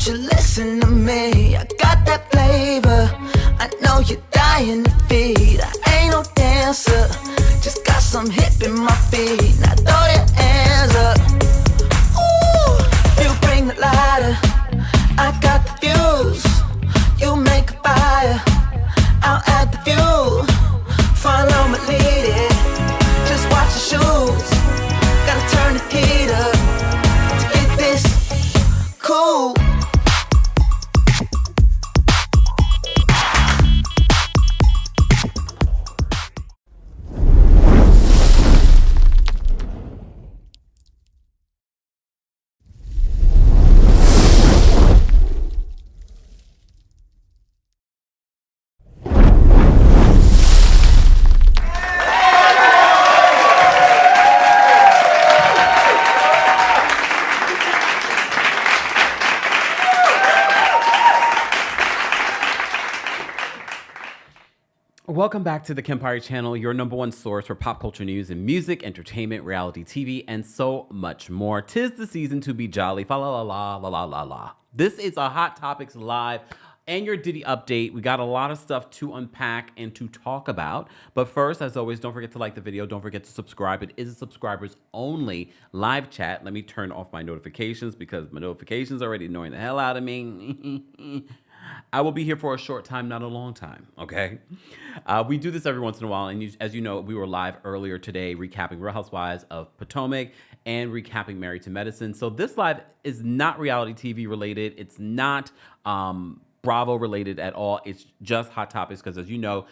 you listen to me? I got that flavor. I know you're dying to feed. I ain't no dancer, just got some hip in my feet. Now throw your hands up. Ooh, you bring the lighter, I got the fuse. You make a fire, I'll add the fuel. Follow me, lead it, just watch your shoes. Gotta turn the heat up to get this cool. Welcome back to the Kempire channel, your #1 source for pop culture news and music, entertainment, reality TV, and so much more. 'Tis the season to be jolly. Fa la la la la la la la. This is a Hot Topics Live and your Diddy update. We got a lot of stuff to unpack and to talk about. But first, as always, don't forget to like the video. Don't forget to subscribe. It is a subscribers only live chat. Let me turn off my notifications because my notifications are already annoying the hell out of me. I will be here for a short time, not a long time, okay? We do this every once in a while, and as you know, we were live earlier today recapping Real Housewives of Potomac and recapping Married to Medicine. So this live is not reality TV related. It's not Bravo related at all. It's just Hot Topics because, as you know,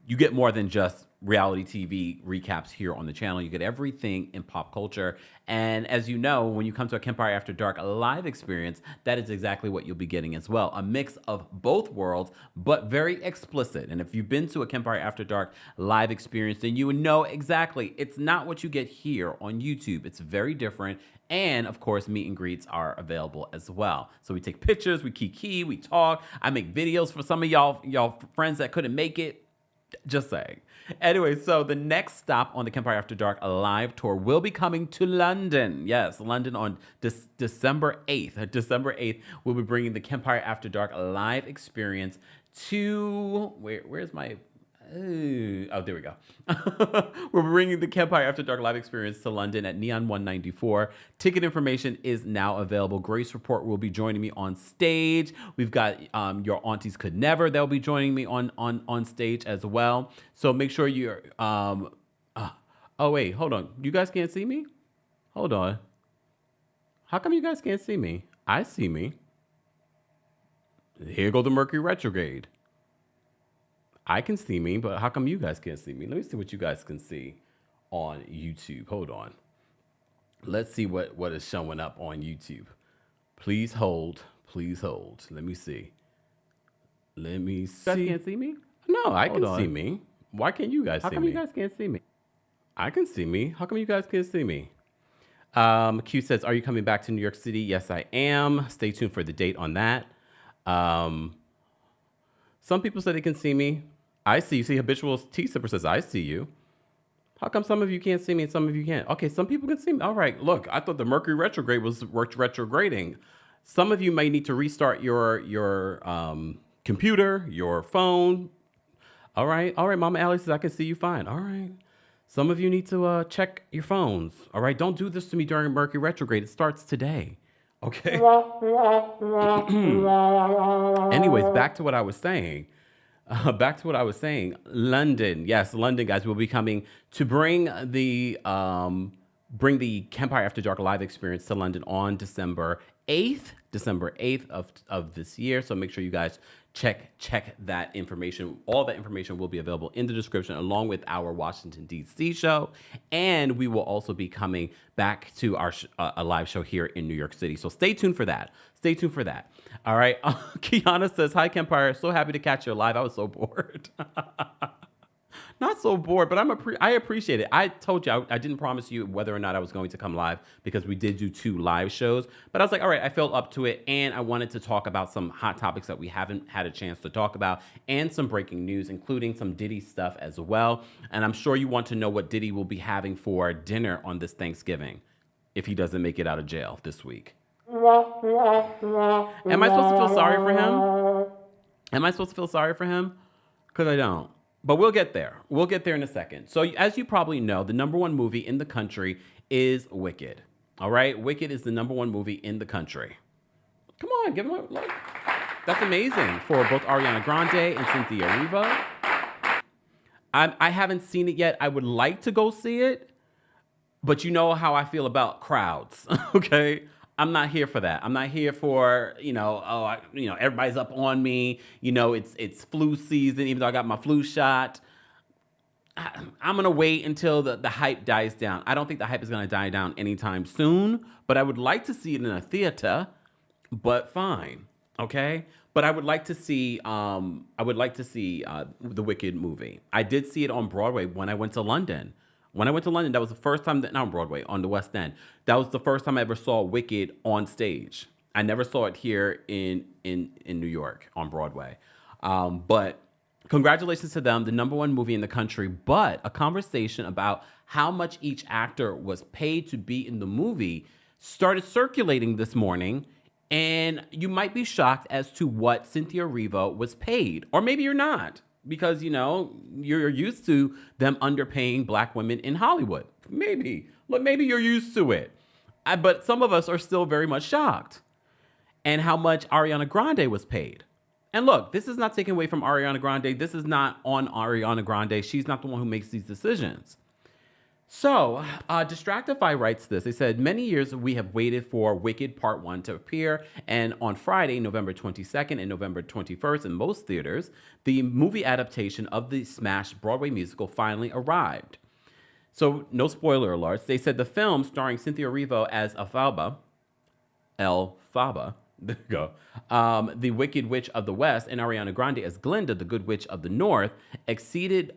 you get more than just reality TV recaps here on the channel. You get everything in pop culture. And as you know, when you come to a Kempire After Dark live experience, that is exactly what you'll be getting as well. A mix of both worlds, but very explicit. And if you've been to a Kempire After Dark live experience, then you would know exactly it's not what you get here on YouTube. It's very different. And of course, meet and greets are available as well. So we take pictures, we kiki, we talk. I make videos for some of y'all friends that couldn't make it. Just saying. Anyway, so the next stop on the Kempire After Dark live tour will be coming to London. Yes, London on December 8th. December 8th, we'll be bringing the Kempire After Dark live experience to... Where's my... Oh, there we go. We're bringing the Kempire After Dark live experience to London at Neon 194. Ticket information is now available. Grace Report will be joining me on stage. We've got Your Aunties Could Never. They'll be joining me on stage as well. So make sure you're... oh, wait, hold on. You guys can't see me? Hold on. How come you guys can't see me? I see me. Here go the Mercury retrograde. I can see me, but how come you guys can't see me? Let me see what you guys can see on YouTube. Hold on. Let's see what is showing up on YouTube. Please hold. Please hold. Let me see. Let me see. You guys can't see me? No, I can see me. Why can't you guys see me? How come you guys can't see me? I can see me. How come you guys can't see me? Q says, are you coming back to New York City? Yes, I am. Stay tuned for the date on that. Some people said they can see me. I see you. See, Habitual T-Sipper says, I see you. How come some of you can't see me and some of you can't? Okay, some people can see me. All right, look, I thought the Mercury retrograde was retrograding. Some of you may need to restart your computer, your phone. All right, Mama Allie says, I can see you fine. All right. Some of you need to check your phones. All right, don't do this to me during Mercury retrograde. It starts today. Okay. Anyways, back to what I was saying. London. Yes, London, guys, will be coming to bring the Kempire After Dark live experience to London on December 8th of this year. So make sure you guys check that information. All that information will be available in the description along with our Washington, D.C. show. And we will also be coming back to our a live show here in New York City. So stay tuned for that. All right. Kiana says, hi, Kempire. So happy to catch you live. I was so bored. Not so bored, but I appreciate it. I told you I didn't promise you whether or not I was going to come live because we did do 2 live shows. But I was like, all right, I felt up to it, and I wanted to talk about some hot topics that we haven't had a chance to talk about, and some breaking news, including some Diddy stuff as well. And I'm sure you want to know what Diddy will be having for dinner on this Thanksgiving if he doesn't make it out of jail this week. Am I supposed to feel sorry for him? Am I supposed to feel sorry for him? Because I don't. But we'll get there. We'll get there in a second. So as you probably know, the number one movie in the country is Wicked. All right? Wicked is the number one movie in the country. Come on, give him a look. That's amazing for both Ariana Grande and Cynthia Erivo. I haven't seen it yet. I would like to go see it, but you know how I feel about crowds, okay? I'm not here for that. I'm not here for, everybody's up on me. It's flu season, even though I got my flu shot. I'm going to wait until the hype dies down. I don't think the hype is going to die down anytime soon, but I would like to see it in a theater, but fine, okay? But I would like to see the Wicked movie. I did see it on Broadway when I went to London. When I went to London, that was the first time not on Broadway, on the West End. That was the first time I ever saw Wicked on stage. I never saw it here in New York on Broadway. But congratulations to them, the number one movie in the country. But a conversation about how much each actor was paid to be in the movie started circulating this morning. And you might be shocked as to what Cynthia Erivo was paid. Or maybe you're not. Because, you're used to them underpaying black women in Hollywood. Maybe. Look, maybe you're used to it. But some of us are still very much shocked. And how much Ariana Grande was paid. And look, this is not taken away from Ariana Grande. This is not on Ariana Grande. She's not the one who makes these decisions. So, Distractify writes this. They said, many years we have waited for Wicked Part 1 to appear, and on Friday, November 22nd and November 21st in most theaters, the movie adaptation of the smashed Broadway musical finally arrived. So, no spoiler alerts. They said the film, starring Cynthia Erivo as Elphaba, there you go, the Wicked Witch of the West, and Ariana Grande as Glinda, the Good Witch of the North, exceeded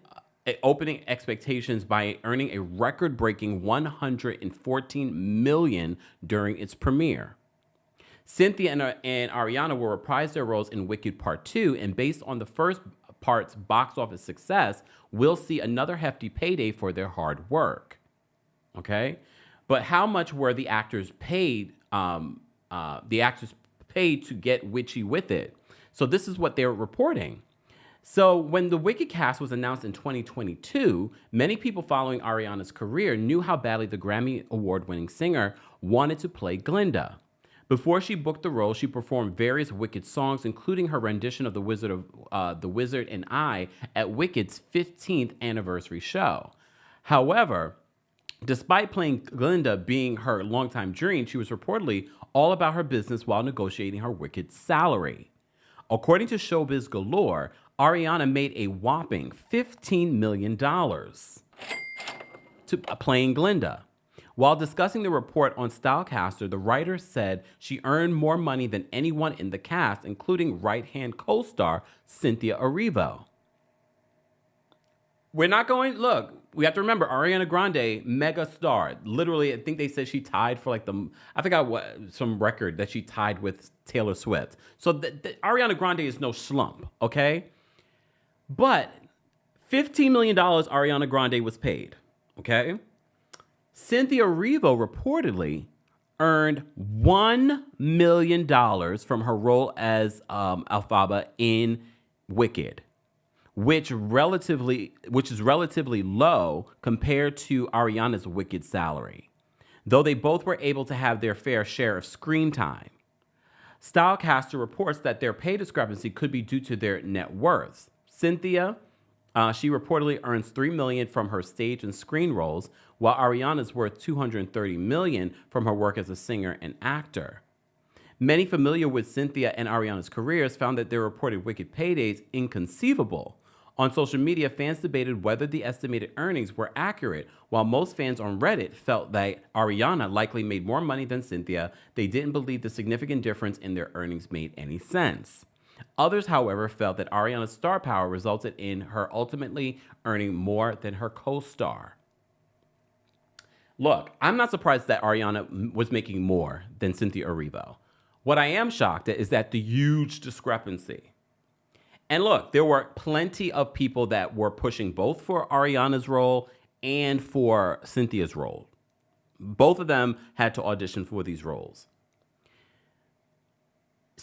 opening expectations by earning a record-breaking $114 million during its premiere. Cynthia and Ariana will reprise their roles in Wicked Part 2, and based on the first part's box office success, we'll see another hefty payday for their hard work. Okay? But how much were the actors paid? The actors paid to get witchy with it. So this is what they're reporting. So when the Wicked cast was announced in 2022, many people following Ariana's career knew how badly the Grammy Award-winning singer wanted to play Glinda. Before she booked the role, she performed various Wicked songs, including her rendition of The Wizard and I at Wicked's 15th anniversary show. However, despite playing Glinda being her longtime dream, she was reportedly all about her business while negotiating her Wicked salary. According to Showbiz Galore, Ariana made a whopping $15 million to playing Glinda. While discussing the report on Stylecaster, the writer said she earned more money than anyone in the cast, including right-hand co-star Cynthia Erivo. We have to remember, Ariana Grande, mega star. Literally, I think they said she tied for some record that she tied with Taylor Swift. So Ariana Grande is no slump, okay? But $15 million Ariana Grande was paid, okay? Cynthia Erivo reportedly earned $1 million from her role as Elphaba in Wicked, which is relatively low compared to Ariana's Wicked salary, though they both were able to have their fair share of screen time. Stylecaster reports that their pay discrepancy could be due to their net worths. Cynthia, she reportedly earns $3 million from her stage and screen roles, while Ariana's worth $230 million from her work as a singer and actor. Many familiar with Cynthia and Ariana's careers found that their reported Wicked paydays inconceivable. On social media, fans debated whether the estimated earnings were accurate, while most fans on Reddit felt that Ariana likely made more money than Cynthia. They didn't believe the significant difference in their earnings made any sense. Others, however, felt that Ariana's star power resulted in her ultimately earning more than her co-star. Look, I'm not surprised that Ariana was making more than Cynthia Erivo. What I am shocked at is that the huge discrepancy. And look, there were plenty of people that were pushing both for Ariana's role and for Cynthia's role. Both of them had to audition for these roles.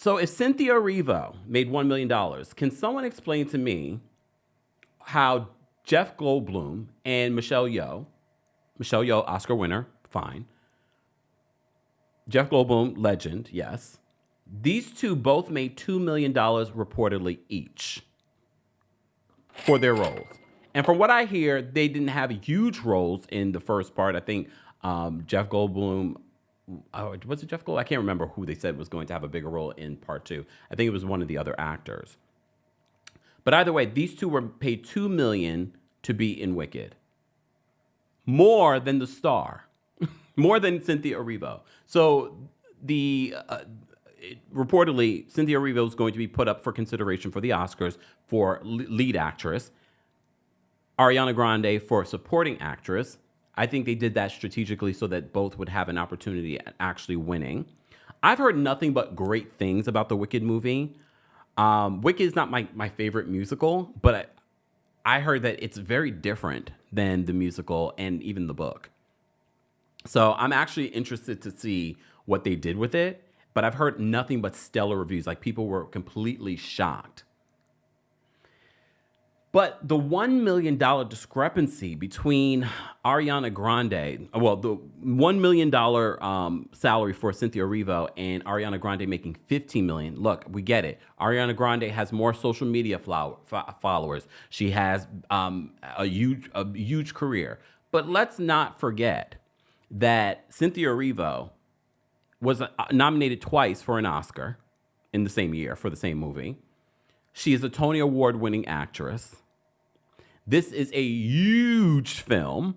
So if Cynthia Erivo made $1 million, can someone explain to me how Jeff Goldblum and Michelle Yeoh, Oscar winner, fine. Jeff Goldblum, legend, yes. These two both made $2 million reportedly each for their roles. And from what I hear, they didn't have huge roles in the first part. I think Jeff Goldblum, was it Jeff Goldblum? I can't remember who they said was going to have a bigger role in part two. I think it was one of the other actors. But either way, these two were paid $2 million to be in Wicked. More than the star. More than Cynthia Erivo. So reportedly, Cynthia Erivo is going to be put up for consideration for the Oscars for lead actress. Ariana Grande for supporting actress. I think they did that strategically so that both would have an opportunity at actually winning. I've heard nothing but great things about the Wicked movie. Wicked is not my favorite musical, but I heard that it's very different than the musical and even the book. So I'm actually interested to see what they did with it, but I've heard nothing but stellar reviews. Like, people were completely shocked. But the $1 million discrepancy between Ariana Grande, well, the $1 million salary for Cynthia Erivo and Ariana Grande making $15 million. Look, we get it. Ariana Grande has more social media followers. She has a huge career. But let's not forget that Cynthia Erivo was nominated twice for an Oscar in the same year for the same movie. She is a Tony Award-winning actress. This is a huge film.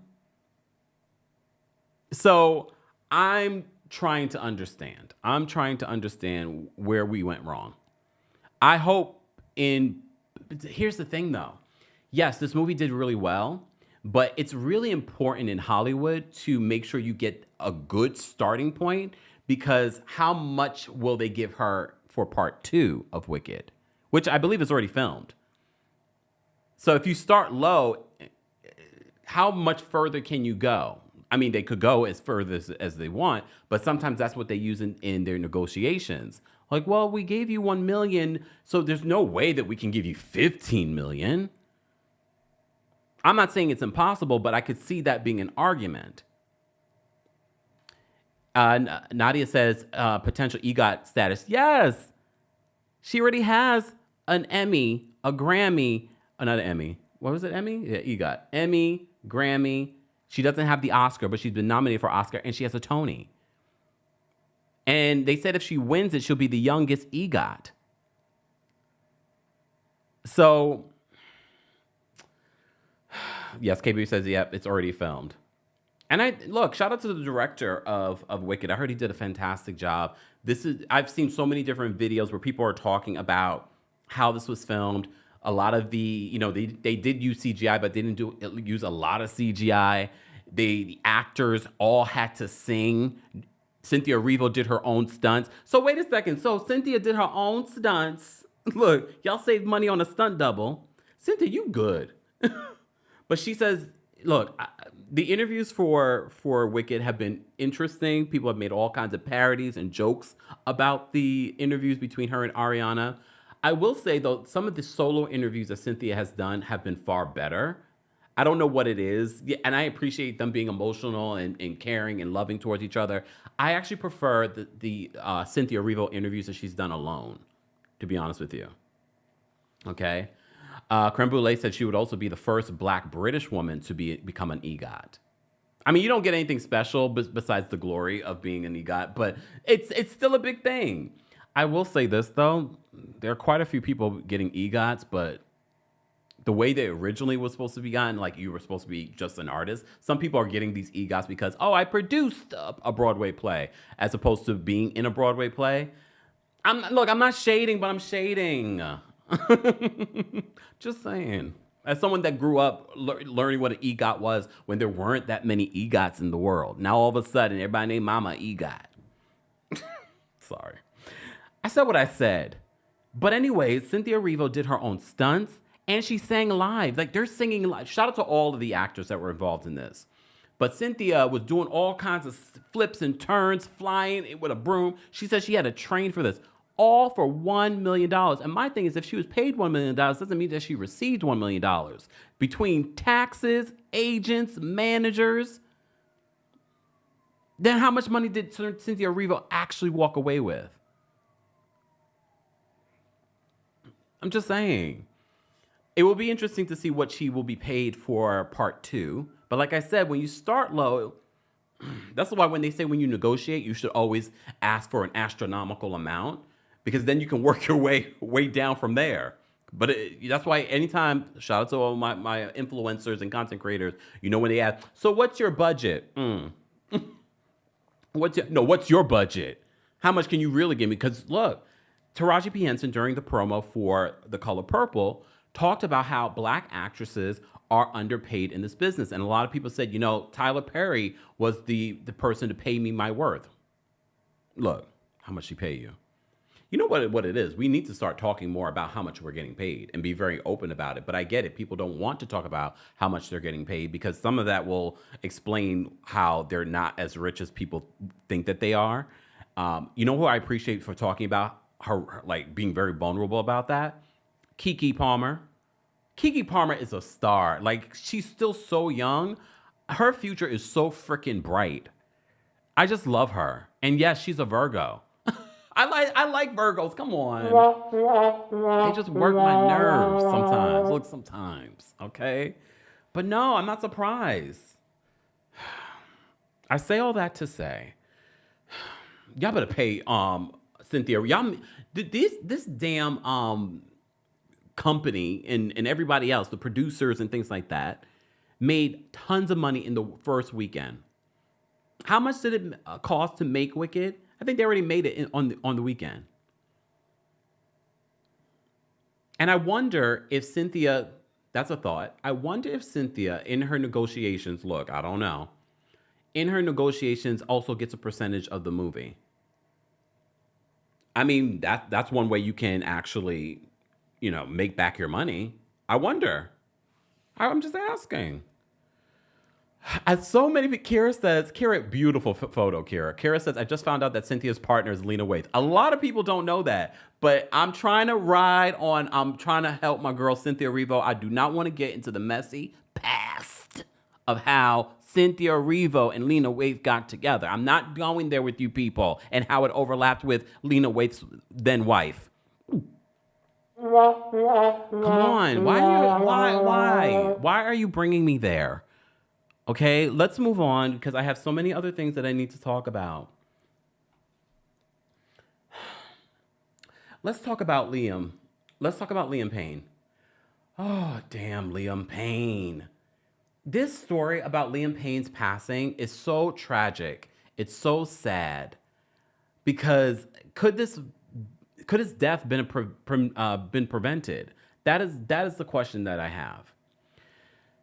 So I'm trying to understand. Where we went wrong. I hope here's the thing though. Yes, this movie did really well, but it's really important in Hollywood to make sure you get a good starting point, because how much will they give her for part 2 of Wicked, which I believe is already filmed. So if you start low, how much further can you go? I mean, they could go as further as they want, but sometimes that's what they use in their negotiations. Like, well, we gave you $1 million, so there's no way that we can give you $15 million. I'm not saying it's impossible, but I could see that being an argument. Nadia says potential EGOT status. Yes, she already has an Emmy, a Grammy, another Emmy. What was it, Emmy? Yeah, EGOT. Emmy, Grammy. She doesn't have the Oscar, but she's been nominated for Oscar, and she has a Tony. And they said if she wins it, she'll be the youngest EGOT. So, yes, KB says, yep, it's already filmed. And shout out to the director of Wicked. I heard he did a fantastic job. I've seen so many different videos where people are talking about how this was filmed. A lot of they did use CGI, but they didn't use a lot of CGI. The actors all had to sing. Cynthia Erivo did her own stunts. So wait a second. So Cynthia did her own stunts. Look, y'all saved money on a stunt double. Cynthia, you good. But she says, look, the interviews for Wicked have been interesting. People have made all kinds of parodies and jokes about the interviews between her and Ariana. I will say, though, some of the solo interviews that Cynthia has done have been far better. I don't know what it is. And I appreciate them being emotional and caring and loving towards each other. I actually prefer the Cynthia Erivo interviews that she's done alone, to be honest with you. Okay? Creme Brulee said she would also be the first Black British woman to become an EGOT. I mean, you don't get anything special besides the glory of being an EGOT, but it's still a big thing. I will say this, though. There are quite a few people getting EGOTs, but the way they originally was supposed to be gotten, like you were supposed to be just an artist, some people are getting these EGOTs because, I produced a Broadway play, as opposed to being in a Broadway play. I'm not shading, but I'm shading. Just saying. As someone that grew up learning what an EGOT was when there weren't that many EGOTs in the world. Now all of a sudden, everybody named Mama EGOT. Sorry. I said what I said. But anyways, Cynthia Erivo did her own stunts, and she sang live. Like, they're singing live. Shout out to all of the actors that were involved in this. But Cynthia was doing all kinds of flips and turns, flying with a broom. She said she had to train for this. all for $1 million. And my thing is, if she was paid $1 million, doesn't mean that she received $1 million. Between taxes, agents, managers, then how much money did Cynthia Erivo actually walk away with? I'm just saying. It will be interesting to see what she will be paid for part 2. But like I said, when you start low, that's why when they say when you negotiate, you should always ask for an astronomical amount, because then you can work your way down from there. But that's why anytime, shout out to all my influencers and content creators, when they ask, so what's your budget? What's your budget? How much can you really give me? Because look, Taraji P. Henson during the promo for The Color Purple talked about how Black actresses are underpaid in this business. And a lot of people said, Tyler Perry was the person to pay me my worth. Look, how much she pay you? You know what it is? We need to start talking more about how much we're getting paid and be very open about it. But I get it. People don't want to talk about how much they're getting paid because some of that will explain how they're not as rich as people think that they are. You know who I appreciate for talking about her, like being very vulnerable about that? Keke Palmer. Keke Palmer is a star. Like, she's still so young. Her future is so freaking bright. I just love her. And yes, she's a Virgo. I like Virgos. Come on. They just work my nerves sometimes. Look, sometimes. Okay? But no, I'm not surprised. I say all that to say, y'all better pay Cynthia. Y'all, this damn company and everybody else, the producers and things like that, made tons of money in the first weekend. How much did it cost to make Wicked? I think they already made it on the weekend. And I wonder if Cynthia, that's a thought. I wonder if Cynthia, in her negotiations, look, I don't know, in her negotiations also gets a percentage of the movie. I mean, that's one way you can actually, make back your money. I wonder. I'm just asking. As so many, Kira, beautiful photo, Kira. Kira says, I just found out that Cynthia's partner is Lena Waithe. A lot of people don't know that, but I'm trying to help my girl, Cynthia Erivo. I do not want to get into the messy past of how Cynthia Erivo and Lena Waithe got together. I'm not going there with you people and how it overlapped with Lena Waithe's then wife. Come on. Why are you bringing me there? Okay, let's move on because I have so many other things that I need to talk about. Let's talk about Liam. Let's talk about Liam Payne. Oh, damn, Liam Payne. This story about Liam Payne's passing is so tragic. It's so sad because could his death been prevented? That is the question that I have.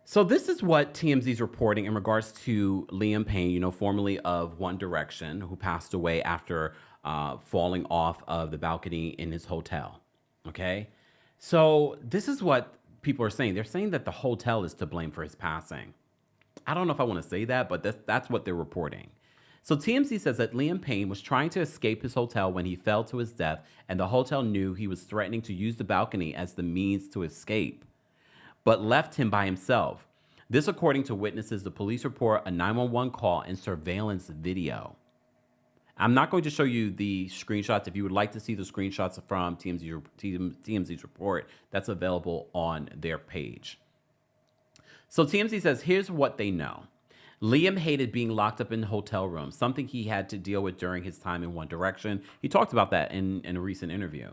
So this is what TMZ is reporting in regards to Liam Payne, formerly of One Direction, who passed away after falling off of the balcony in his hotel. Okay? So this is what people are saying. They're saying that the hotel is to blame for his passing. I don't know if I want to say that, but that's what they're reporting. So TMZ says that Liam Payne was trying to escape his hotel when he fell to his death, and the hotel knew he was threatening to use the balcony as the means to escape, but left him by himself. This according to witnesses. The police report a 911 call and surveillance video. I'm not going to show you the screenshots. If you would like to see the screenshots from TMZ's report, that's available on their page. So TMZ says, here's what they know. Liam hated being locked up in hotel rooms, something he had to deal with during his time in One Direction. He talked about that in a recent interview.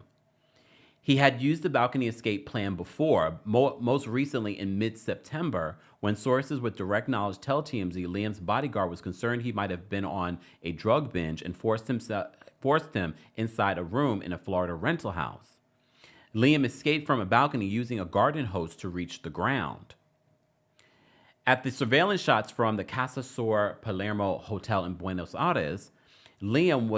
He had used the balcony escape plan before, most recently in mid-September, when sources with direct knowledge tell TMZ Liam's bodyguard was concerned he might have been on a drug binge and forced him inside a room in a Florida rental house. Liam escaped from a balcony using a garden hose to reach the ground. At the surveillance shots from the Casa Sur Palermo Hotel in Buenos Aires, Liam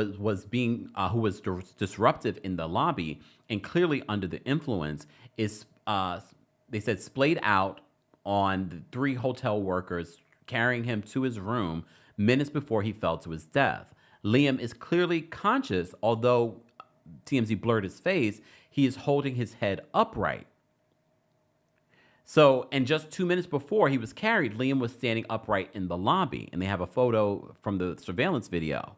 who was disruptive in the lobby and clearly under the influence, is they said splayed out on the 3 hotel workers carrying him to his room minutes before he fell to his death. Liam is clearly conscious, although TMZ blurred his face, he is holding his head upright. So, and just 2 minutes before he was carried, Liam was standing upright in the lobby, and they have a photo from the surveillance video.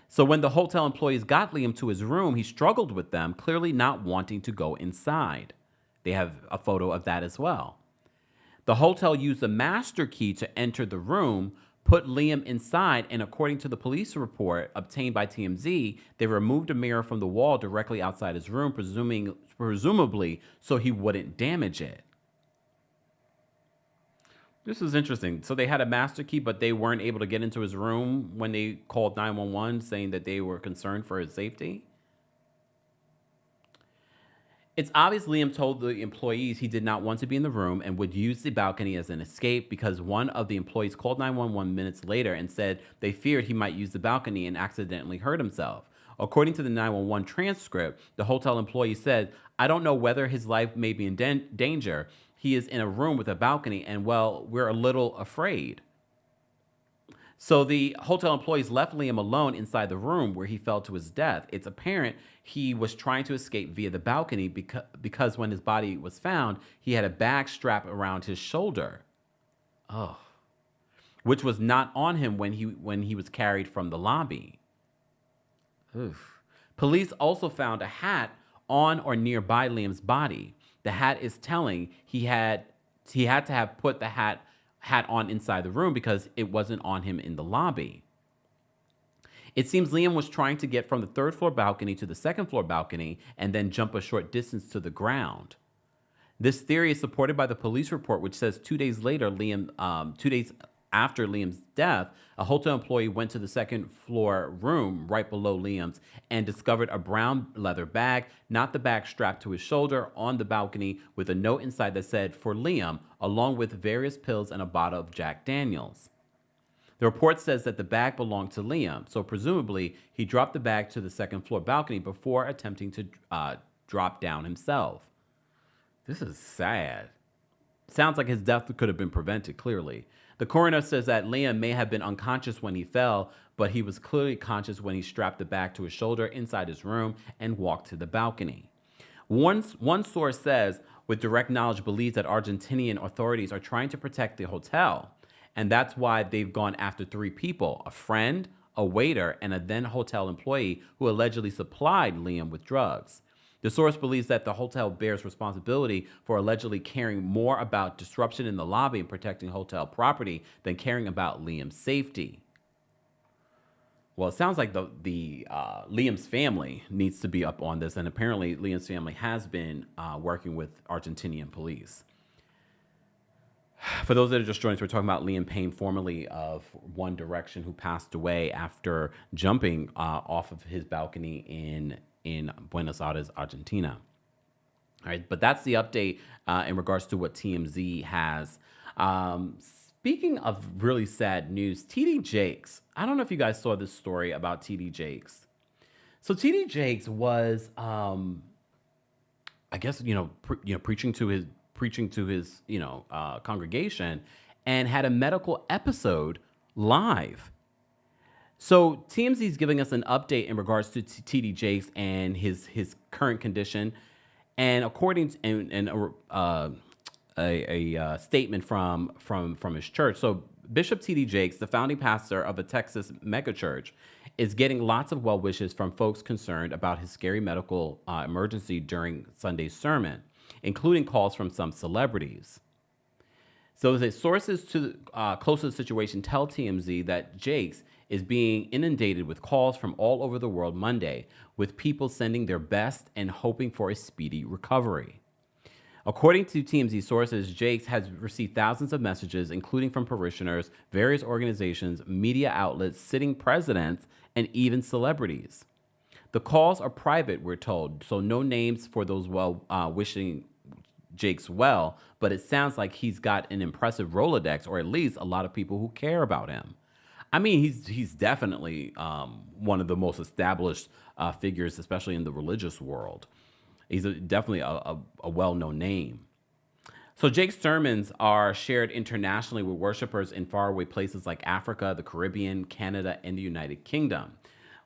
So when the hotel employees got Liam to his room, he struggled with them, clearly not wanting to go inside. They have a photo of that as well. The hotel used a master key to enter the room, put Liam inside, and according to the police report obtained by TMZ, they removed a mirror from the wall directly outside his room, presumably so he wouldn't damage it. This is interesting. So they had a master key, but they weren't able to get into his room when they called 911 saying that they were concerned for his safety. It's obvious Liam told the employees he did not want to be in the room and would use the balcony as an escape because one of the employees called 911 minutes later and said they feared he might use the balcony and accidentally hurt himself. According to the 911 transcript, the hotel employee said, "I don't know whether his life may be in danger. He is in a room with a balcony and, well, we're a little afraid." So the hotel employees left Liam alone inside the room where he fell to his death. It's apparent he was trying to escape via the balcony because when his body was found, he had a bag strapped around his shoulder. Oh. Which was not on him when he was carried from the lobby. Oof. Police also found a hat on or nearby Liam's body. The hat is telling he had to have put the hat on inside the room because it wasn't on him in the lobby. It seems Liam was trying to get from the third floor balcony to the second floor balcony and then jump a short distance to the ground. This theory is supported by the police report, which says 2 days later, 2 days after Liam's death, a hotel employee went to the second floor room right below Liam's and discovered a brown leather bag, not the bag strapped to his shoulder, on the balcony with a note inside that said, "For Liam," along with various pills and a bottle of Jack Daniels. The report says that the bag belonged to Liam, so presumably he dropped the bag to the second floor balcony before attempting to drop down himself. This is sad. Sounds like his death could have been prevented, clearly. The coroner says that Liam may have been unconscious when he fell, but he was clearly conscious when he strapped the bag to his shoulder inside his room and walked to the balcony. One source says, with direct knowledge, believes that Argentinian authorities are trying to protect the hotel, and that's why they've gone after 3 people, a friend, a waiter, and a then hotel employee who allegedly supplied Liam with drugs. The source believes that the hotel bears responsibility for allegedly caring more about disruption in the lobby and protecting hotel property than caring about Liam's safety. Well, it sounds like the Liam's family needs to be up on this, and apparently Liam's family has been working with Argentinian police. For those that are just joining us, we're talking about Liam Payne, formerly of One Direction, who passed away after jumping off of his balcony in Buenos Aires, Argentina. All right, but that's the update in regards to what TMZ has. Speaking of really sad news, TD Jakes. I don't know if you guys saw this story about TD Jakes. So TD Jakes was, I guess, preaching to his congregation, and had a medical episode live. So TMZ is giving us an update in regards to TD Jakes and his current condition, and according to a statement from his church. So Bishop TD Jakes, the founding pastor of a Texas megachurch, is getting lots of well wishes from folks concerned about his scary medical emergency during Sunday's sermon, including calls from some celebrities. So the sources close to the situation tell TMZ that Jakes is being inundated with calls from all over the world Monday, with people sending their best and hoping for a speedy recovery. According to TMZ sources, Jakes has received thousands of messages, including from parishioners, various organizations, media outlets, sitting presidents, and even celebrities. The calls are private, we're told, so no names for those wishing Jakes well, but it sounds like he's got an impressive Rolodex, or at least a lot of people who care about him. I mean, he's definitely one of the most established figures, especially in the religious world. He's definitely a well-known name. So Jake's sermons are shared internationally with worshipers in faraway places like Africa, the Caribbean, Canada, and the United Kingdom.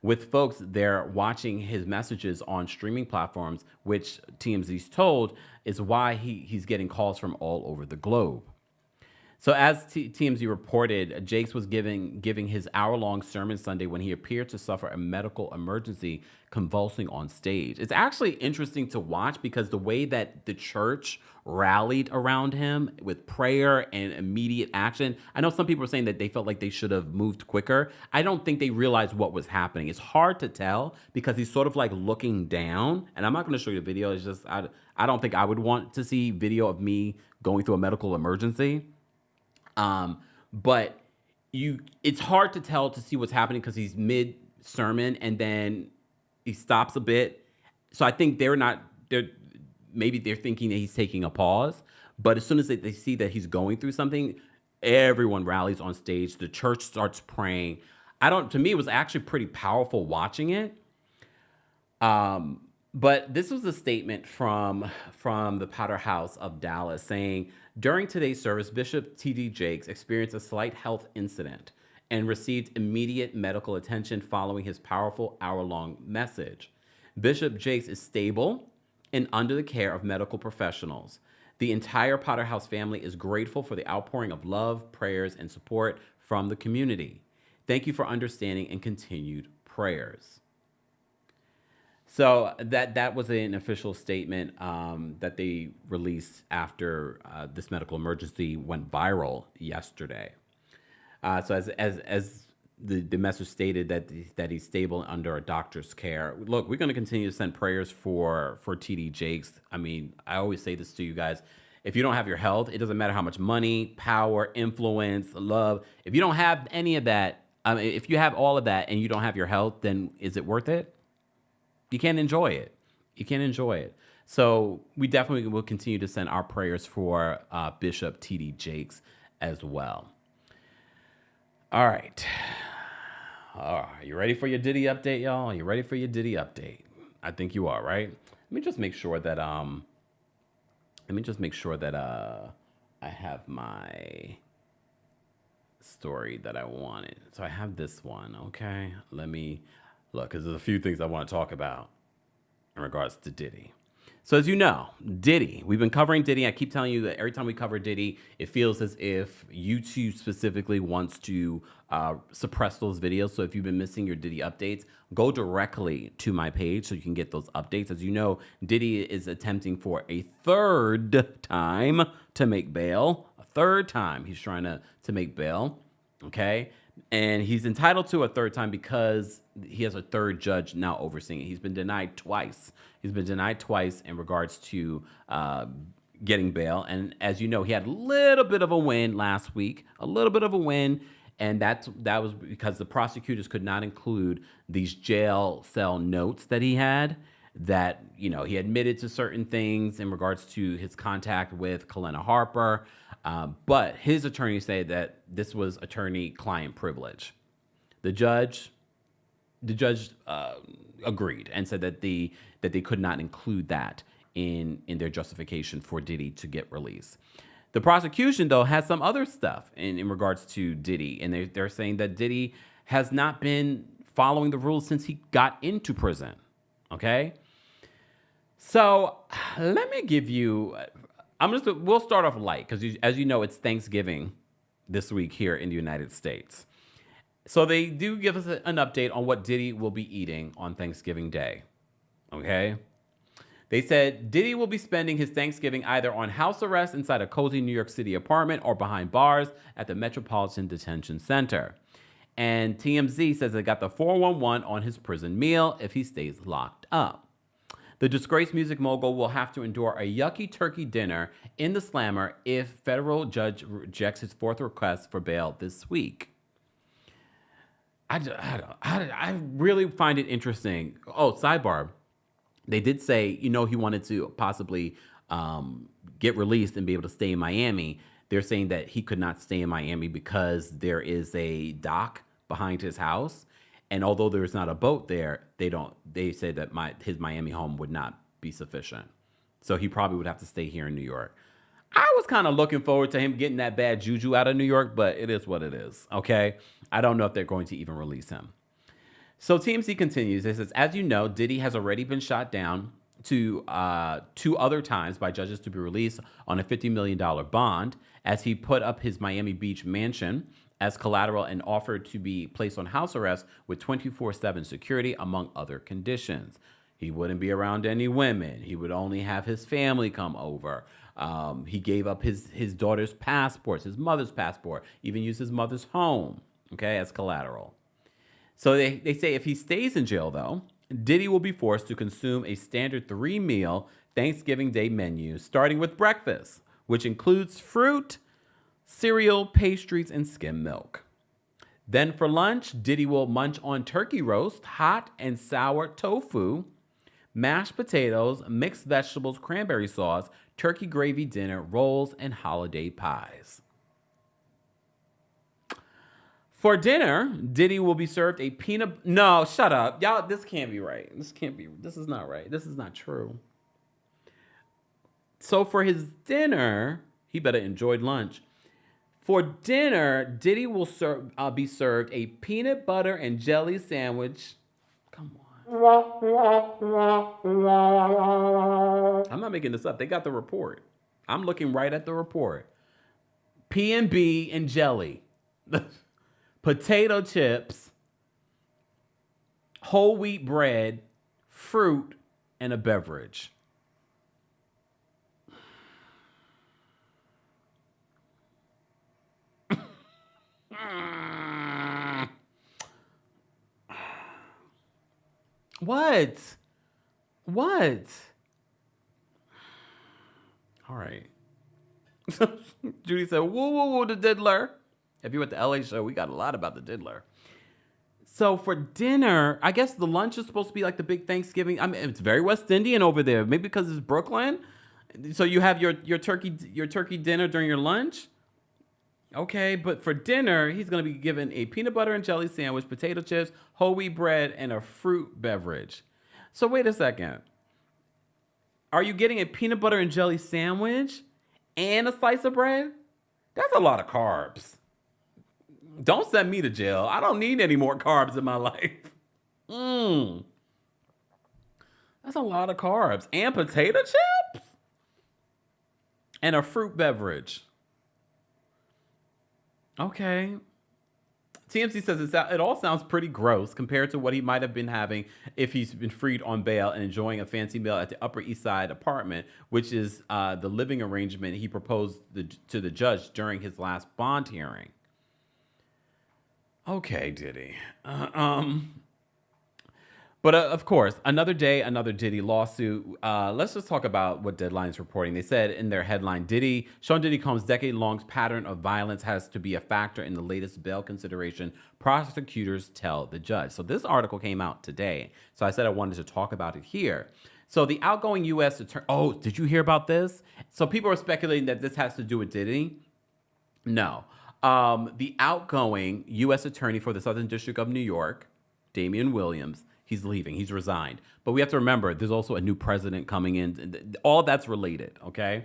with folks there watching his messages on streaming platforms, which TMZ's told is why he's getting calls from all over the globe. So as TMZ reported, Jakes was giving his hour-long sermon Sunday when he appeared to suffer a medical emergency, convulsing on stage. It's actually interesting to watch because the way that the church rallied around him with prayer and immediate action. I know some people are saying that they felt like they should have moved quicker. I don't think they realized what was happening. It's hard to tell because he's sort of like looking down. And I'm not going to show you the video. It's just, I don't think I would want to see video of me going through a medical emergency. But it's hard to tell to see what's happening because he's mid sermon and then he stops a bit. So I think maybe they're thinking that he's taking a pause, but as soon as they see that he's going through something, everyone rallies on stage. The church starts praying. To me, it was actually pretty powerful watching it. But this was a statement from the Potter House of Dallas saying, during today's service, Bishop T.D. Jakes experienced a slight health incident and received immediate medical attention following his powerful hour-long message. Bishop Jakes is stable and under the care of medical professionals. The entire Potter House family is grateful for the outpouring of love, prayers, and support from the community. Thank you for understanding and continued prayers. So that was an official statement that they released after this medical emergency went viral yesterday. So as the message stated that he's stable and under a doctor's care. Look, we're going to continue to send prayers for TD Jakes. I mean, I always say this to you guys. If you don't have your health, it doesn't matter how much money, power, influence, love. If you don't have any of that, if you have all of that and you don't have your health, then is it worth it? You can't enjoy it. You can't enjoy it. So we definitely will continue to send our prayers for Bishop T.D. Jakes as well. All right. Are you ready for your Diddy update, y'all? Are you ready for your Diddy update? I think you are, right? Let me just make sure that I have my story that I wanted. So I have this one, okay? Let me look, because there's a few things I want to talk about in regards to Diddy. So as you know, Diddy, we've been covering Diddy. I keep telling you that every time we cover Diddy, it feels as if YouTube specifically wants to suppress those videos. So if you've been missing your Diddy updates, go directly to my page so you can get those updates. As you know, Diddy is attempting for a third time to make bail. A third time he's trying to make bail, okay? And he's entitled to a third time because he has a third judge now overseeing it. He's been denied twice. He's been denied twice in regards to getting bail. And as you know, he had a little bit of a win last week, And that was because the prosecutors could not include these jail cell notes that he had, that, you know, he admitted to certain things in regards to his contact with Kalena Harper. But his attorney said that this was attorney-client privilege. The judge agreed and said that they could not include that in their justification for Diddy to get released. The prosecution, though, has some other stuff in regards to Diddy, and they're saying that Diddy has not been following the rules since he got into prison. Okay, so let me give you. We'll start off light because, as you know, it's Thanksgiving this week here in the United States. So they do give us an update on what Diddy will be eating on Thanksgiving Day. Okay. They said Diddy will be spending his Thanksgiving either on house arrest inside a cozy New York City apartment or behind bars at the Metropolitan Detention Center. And TMZ says they got the 411 on his prison meal if he stays locked up. The disgraced music mogul will have to endure a yucky turkey dinner in the slammer if federal judge rejects his fourth request for bail this week. I really find it interesting. Oh, sidebar. They did say, he wanted to possibly get released and be able to stay in Miami. They're saying that he could not stay in Miami because there is a dock behind his house. And although there's not a boat there, they say that his Miami home would not be sufficient. So he probably would have to stay here in New York. I was kind of looking forward to him getting that bad juju out of New York, but it is what it is, okay? I don't know if they're going to even release him. So TMZ continues. It says, as you know, Diddy has already been shot down to 2 other times by judges to be released on a $50 million bond as he put up his Miami Beach mansion as collateral and offered to be placed on house arrest with 24/7 security, among other conditions. He wouldn't be around any women. He would only have his family come over. He gave up his daughter's passports, his mother's passport, even used his mother's home, okay, as collateral. So they say if he stays in jail, though, Diddy will be forced to consume a standard 3-meal Thanksgiving Day menu, starting with breakfast, which includes fruit, cereal, pastries, and skim milk. Then for lunch, Diddy will munch on turkey roast, hot and sour tofu, mashed potatoes, mixed vegetables, cranberry sauce, turkey gravy dinner, rolls, and holiday pies. For dinner, Diddy will be served a peanut... No, shut up. Y'all, this can't be right. This is not right. This is not true. So for his dinner, he better enjoy lunch. For dinner, Diddy will be served a peanut butter and jelly sandwich. Come on. I'm not making this up. They got the report. I'm looking right at the report. P&B and jelly. Potato chips, whole wheat bread, fruit, and a beverage. What? All right. Judy said, woo, woo, woo, the diddler. If you were at the LA show, we got a lot about the diddler. So for dinner, I guess the lunch is supposed to be like the big Thanksgiving. I mean, it's very West Indian over there. Maybe because it's Brooklyn. So you have your turkey dinner during your lunch. Okay, but for dinner, he's going to be given a peanut butter and jelly sandwich, potato chips, whole wheat bread, and a fruit beverage. So wait a second. Are you getting a peanut butter and jelly sandwich and a slice of bread? That's a lot of carbs. Don't send me to jail. I don't need any more carbs in my life. That's a lot of carbs. And potato chips? And a fruit beverage. Okay. TMZ says it all sounds pretty gross compared to what he might have been having if he's been freed on bail and enjoying a fancy meal at the Upper East Side apartment, which is the living arrangement he proposed to the judge during his last bond hearing. Okay, Diddy. But of course, another day, another Diddy lawsuit. Let's just talk about what Deadline's reporting. They said in their headline, Sean Diddy Combs' decade-long pattern of violence has to be a factor in the latest bail consideration, prosecutors tell the judge. So this article came out today. So I said I wanted to talk about it here. So the outgoing U.S. attorney... Oh, did you hear about this? So people are speculating that this has to do with Diddy. No. The outgoing U.S. attorney for the Southern District of New York, Damian Williams, he's leaving. He's resigned. But we have to remember, there's also a new president coming in. All that's related, okay?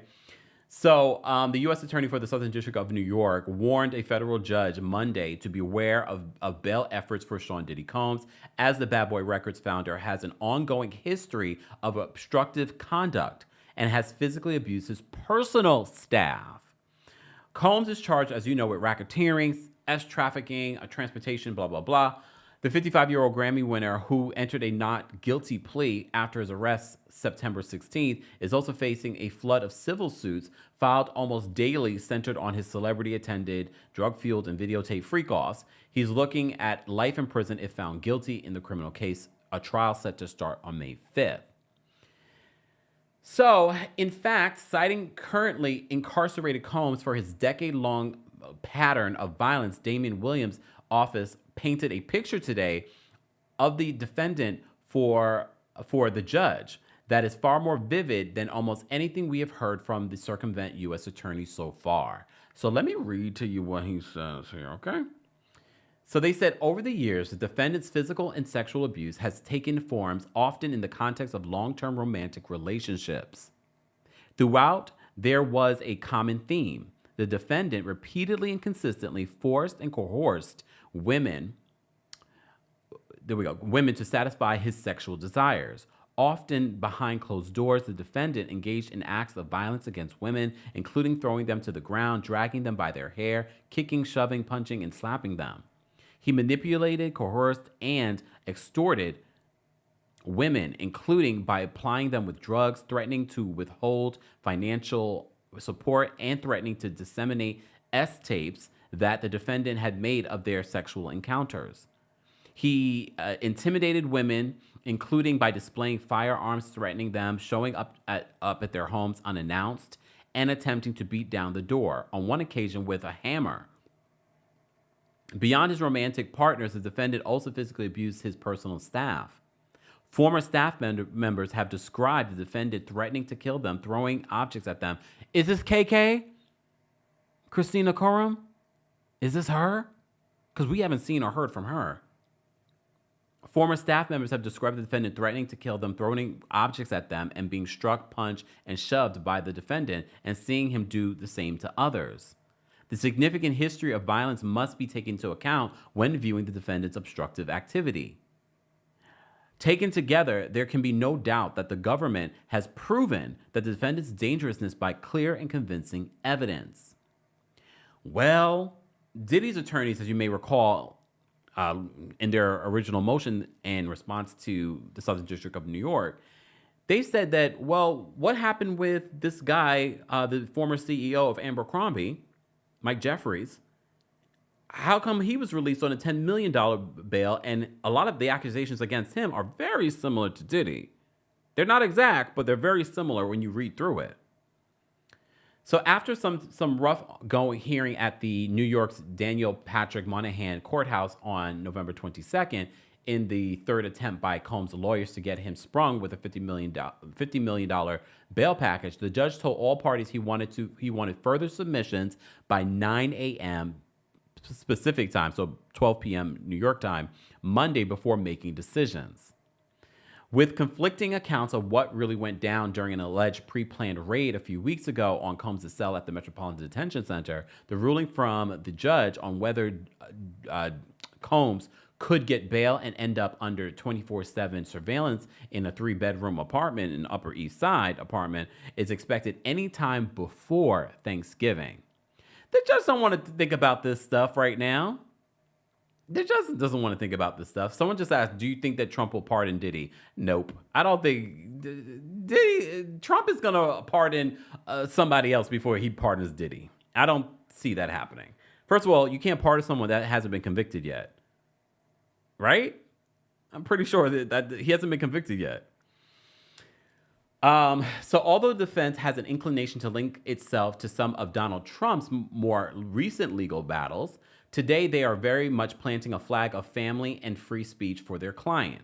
So the U.S. attorney for the Southern District of New York warned a federal judge Monday to be aware of bail efforts for Sean Diddy Combs, as the Bad Boy Records founder has an ongoing history of obstructive conduct and has physically abused his personal staff. Combs is charged, as you know, with racketeering, trafficking, transportation, blah, blah, blah. The 55-year-old Grammy winner, who entered a not guilty plea after his arrest September 16th, is also facing a flood of civil suits filed almost daily centered on his celebrity-attended, drug-fueled, and videotape freak-offs. He's looking at life in prison if found guilty in the criminal case, a trial set to start on May 5th. So, in fact, citing currently incarcerated Combs for his decade-long pattern of violence, Damian Williams' office painted a picture today of the defendant for the judge that is far more vivid than almost anything we have heard from the circumvent U.S. attorney so far. So let me read to you what he says here, okay? So they said, over the years, the defendant's physical and sexual abuse has taken forms often in the context of long-term romantic relationships. Throughout, there was a common theme. The defendant repeatedly and consistently forced and coerced women women to satisfy his sexual desires. Often behind closed doors, the defendant engaged in acts of violence against women, including throwing them to the ground, dragging them by their hair, kicking, shoving, punching, and slapping them. He manipulated, coerced, and extorted women, including by applying them with drugs, threatening to withhold financial support, and threatening to disseminate S-tapes that the defendant had made of their sexual encounters. He intimidated women, including by displaying firearms, threatening them, showing up at their homes unannounced, and attempting to beat down the door, on one occasion with a hammer. Beyond his romantic partners, the defendant also physically abused his personal staff. Former staff members have described the defendant threatening to kill them, throwing objects at them. Is this KK? Christina Coram? Is this her? Because we haven't seen or heard from her. Former staff members have described the defendant threatening to kill them, throwing objects at them, and being struck, punched, and shoved by the defendant, and seeing him do the same to others. The significant history of violence must be taken into account when viewing the defendant's obstructive activity. Taken together, there can be no doubt that the government has proven that the defendant's dangerousness by clear and convincing evidence. Well, Diddy's attorneys, as you may recall, in their original motion in response to the Southern District of New York, they said that, well, what happened with this guy, the former CEO of Abercrombie, Mike Jeffries? How come he was released on a $10 million bail, and a lot of the accusations against him are very similar to Diddy? They're not exact, but they're very similar when you read through it. So after some rough going hearing at the New York's Daniel Patrick Moynihan courthouse on November 22nd, in the third attempt by Combs' lawyers to get him sprung with a $50 million bail package, the judge told all parties he wanted further submissions by 9 a.m. Pacific time, so 12 p.m. New York time, Monday, before making decisions. With conflicting accounts of what really went down during an alleged pre-planned raid a few weeks ago on Combs' cell at the Metropolitan Detention Center, the ruling from the judge on whether Combs could get bail and end up under 24/7 surveillance in a 3-bedroom apartment in Upper East Side apartment is expected anytime before Thanksgiving. The judge don't want to think about this stuff right now. The judge doesn't want to think about this stuff. Someone just asked, do you think that Trump will pardon Diddy? Nope. I don't think Trump is going to pardon somebody else before he pardons Diddy. I don't see that happening. First of all, you can't pardon someone that hasn't been convicted yet. Right? I'm pretty sure that he hasn't been convicted yet. So although the defense has an inclination to link itself to some of Donald Trump's more recent legal battles, today they are very much planting a flag of family and free speech for their client.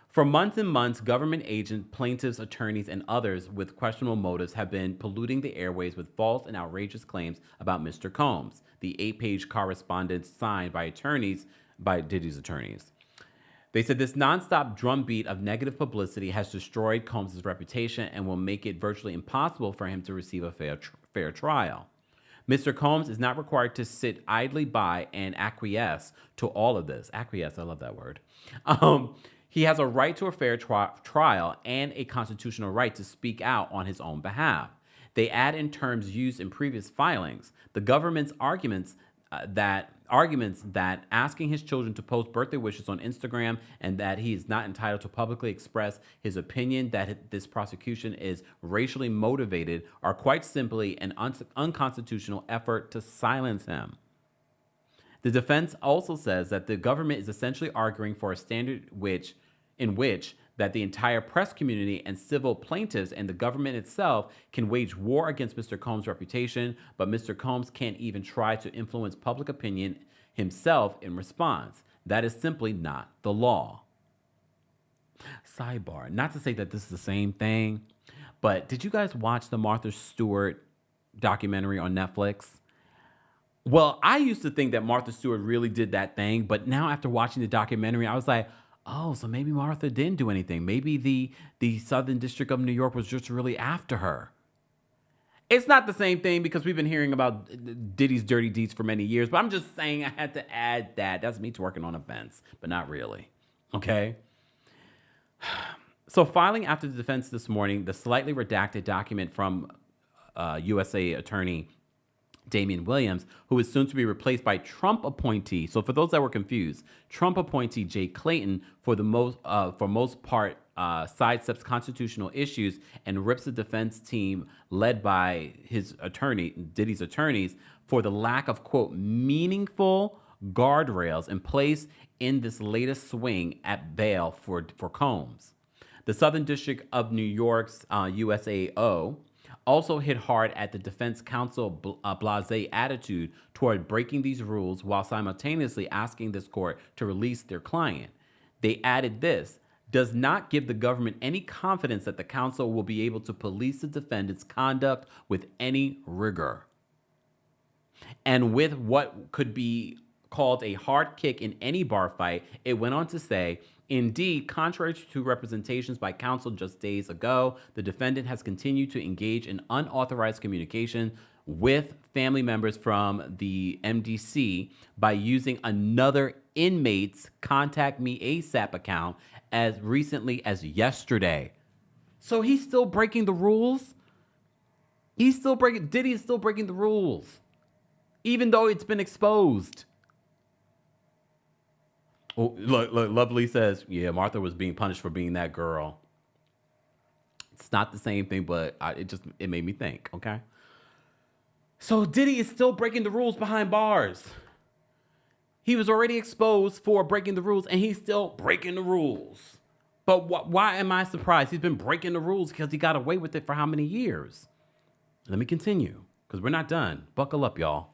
For months and months, government agents, plaintiffs, attorneys, and others with questionable motives have been polluting the airways with false and outrageous claims about Mr. Combs, the 8-page correspondence signed by Diddy's attorneys. They said this nonstop drumbeat of negative publicity has destroyed Combs' reputation and will make it virtually impossible for him to receive a fair trial. Mr. Combs is not required to sit idly by and acquiesce to all of this. Acquiesce, I love that word. He has a right to a fair trial and a constitutional right to speak out on his own behalf. They add in terms used in previous filings. The government's arguments that asking his children to post birthday wishes on Instagram and that he is not entitled to publicly express his opinion that this prosecution is racially motivated are quite simply an unconstitutional effort to silence him. The defense also says that the government is essentially arguing for a standard in which that the entire press community and civil plaintiffs and the government itself can wage war against Mr. Combs' reputation, but Mr. Combs can't even try to influence public opinion himself in response. That is simply not the law. Sidebar, not to say that this is the same thing, but did you guys watch the Martha Stewart documentary on Netflix? Well, I used to think that Martha Stewart really did that thing, but now after watching the documentary, I was like, oh, so maybe Martha didn't do anything. Maybe the Southern District of New York was just really after her. It's not the same thing because we've been hearing about Diddy's dirty deeds for many years, but I'm just saying I had to add that. That's me twerking on a fence, but not really. Okay. So filing after the defense this morning, the slightly redacted document from USA Attorney Damian Williams, who is soon to be replaced by Trump appointee. So for those that were confused, Trump appointee Jay Clayton, for most part, sidesteps constitutional issues and rips the defense team led by his attorney, Diddy's attorneys, for the lack of, quote, meaningful guardrails in place in this latest swing at bail for Combs. The Southern District of New York's USAO also hit hard at the defense counsel blasé attitude toward breaking these rules while simultaneously asking this court to release their client. They added this, does not give the government any confidence that the counsel will be able to police the defendant's conduct with any rigor. And with what could be called a hard kick in any bar fight, it went on to say, indeed, contrary to representations by counsel just days ago, the defendant has continued to engage in unauthorized communication with family members from the MDC by using another inmate's Contact Me ASAP account as recently as yesterday. So he's still breaking the rules? Diddy is still breaking the rules, even though it's been exposed. Oh, look, Lovely says, yeah, Martha was being punished for being that girl. It's not the same thing, but it made me think, okay? So Diddy is still breaking the rules behind bars. He was already exposed for breaking the rules, and he's still breaking the rules. But why am I surprised? He's been breaking the rules because he got away with it for how many years? Let me continue, because we're not done. Buckle up, y'all.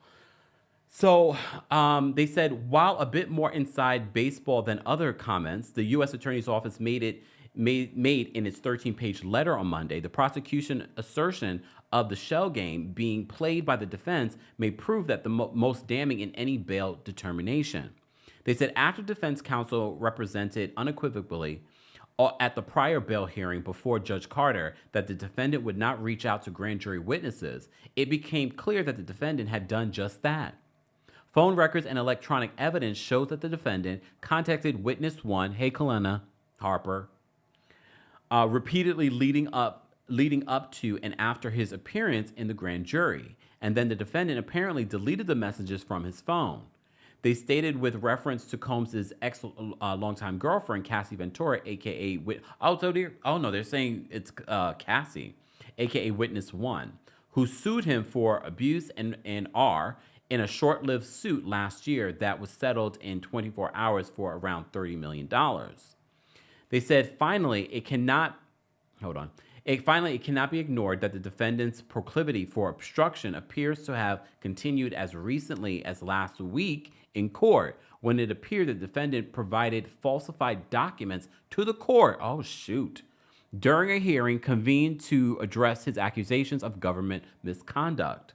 So they said, while a bit more inside baseball than other comments, the U.S. Attorney's Office made in its 13-page letter on Monday, the prosecution assertion of the shell game being played by the defense may prove that the most damning in any bail determination. They said after defense counsel represented unequivocally at the prior bail hearing before Judge Carter that the defendant would not reach out to grand jury witnesses, it became clear that the defendant had done just that. Phone records and electronic evidence shows that the defendant contacted witness one, hey Kalena Harper, repeatedly leading up to and after his appearance in the grand jury, and then the defendant apparently deleted the messages from his phone. They stated with reference to Combs' longtime girlfriend, Cassie Ventura, aka they're saying it's Cassie, aka Witness One, who sued him for abuse and R in a short-lived suit last year that was settled in 24 hours for around $30 million. They said, finally, it cannot be ignored that the defendant's proclivity for obstruction appears to have continued as recently as last week in court, when it appeared the defendant provided falsified documents to the court. Oh, shoot. During a hearing convened to address his accusations of government misconduct.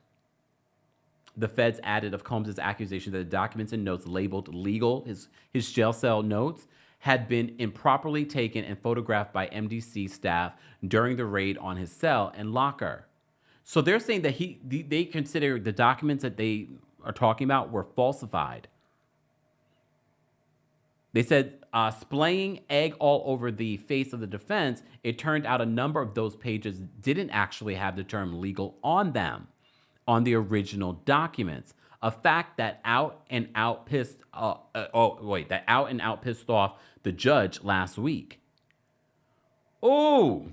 The feds added of Combs' accusation that the documents and notes labeled legal, his jail cell notes, had been improperly taken and photographed by MDC staff during the raid on his cell and locker. So they're saying that they consider the documents that they are talking about were falsified. They said, splaying egg all over the face of the defense, it turned out a number of those pages didn't actually have the term legal on them, on the original documents. A fact that out and out pissed off the judge last week. Oh,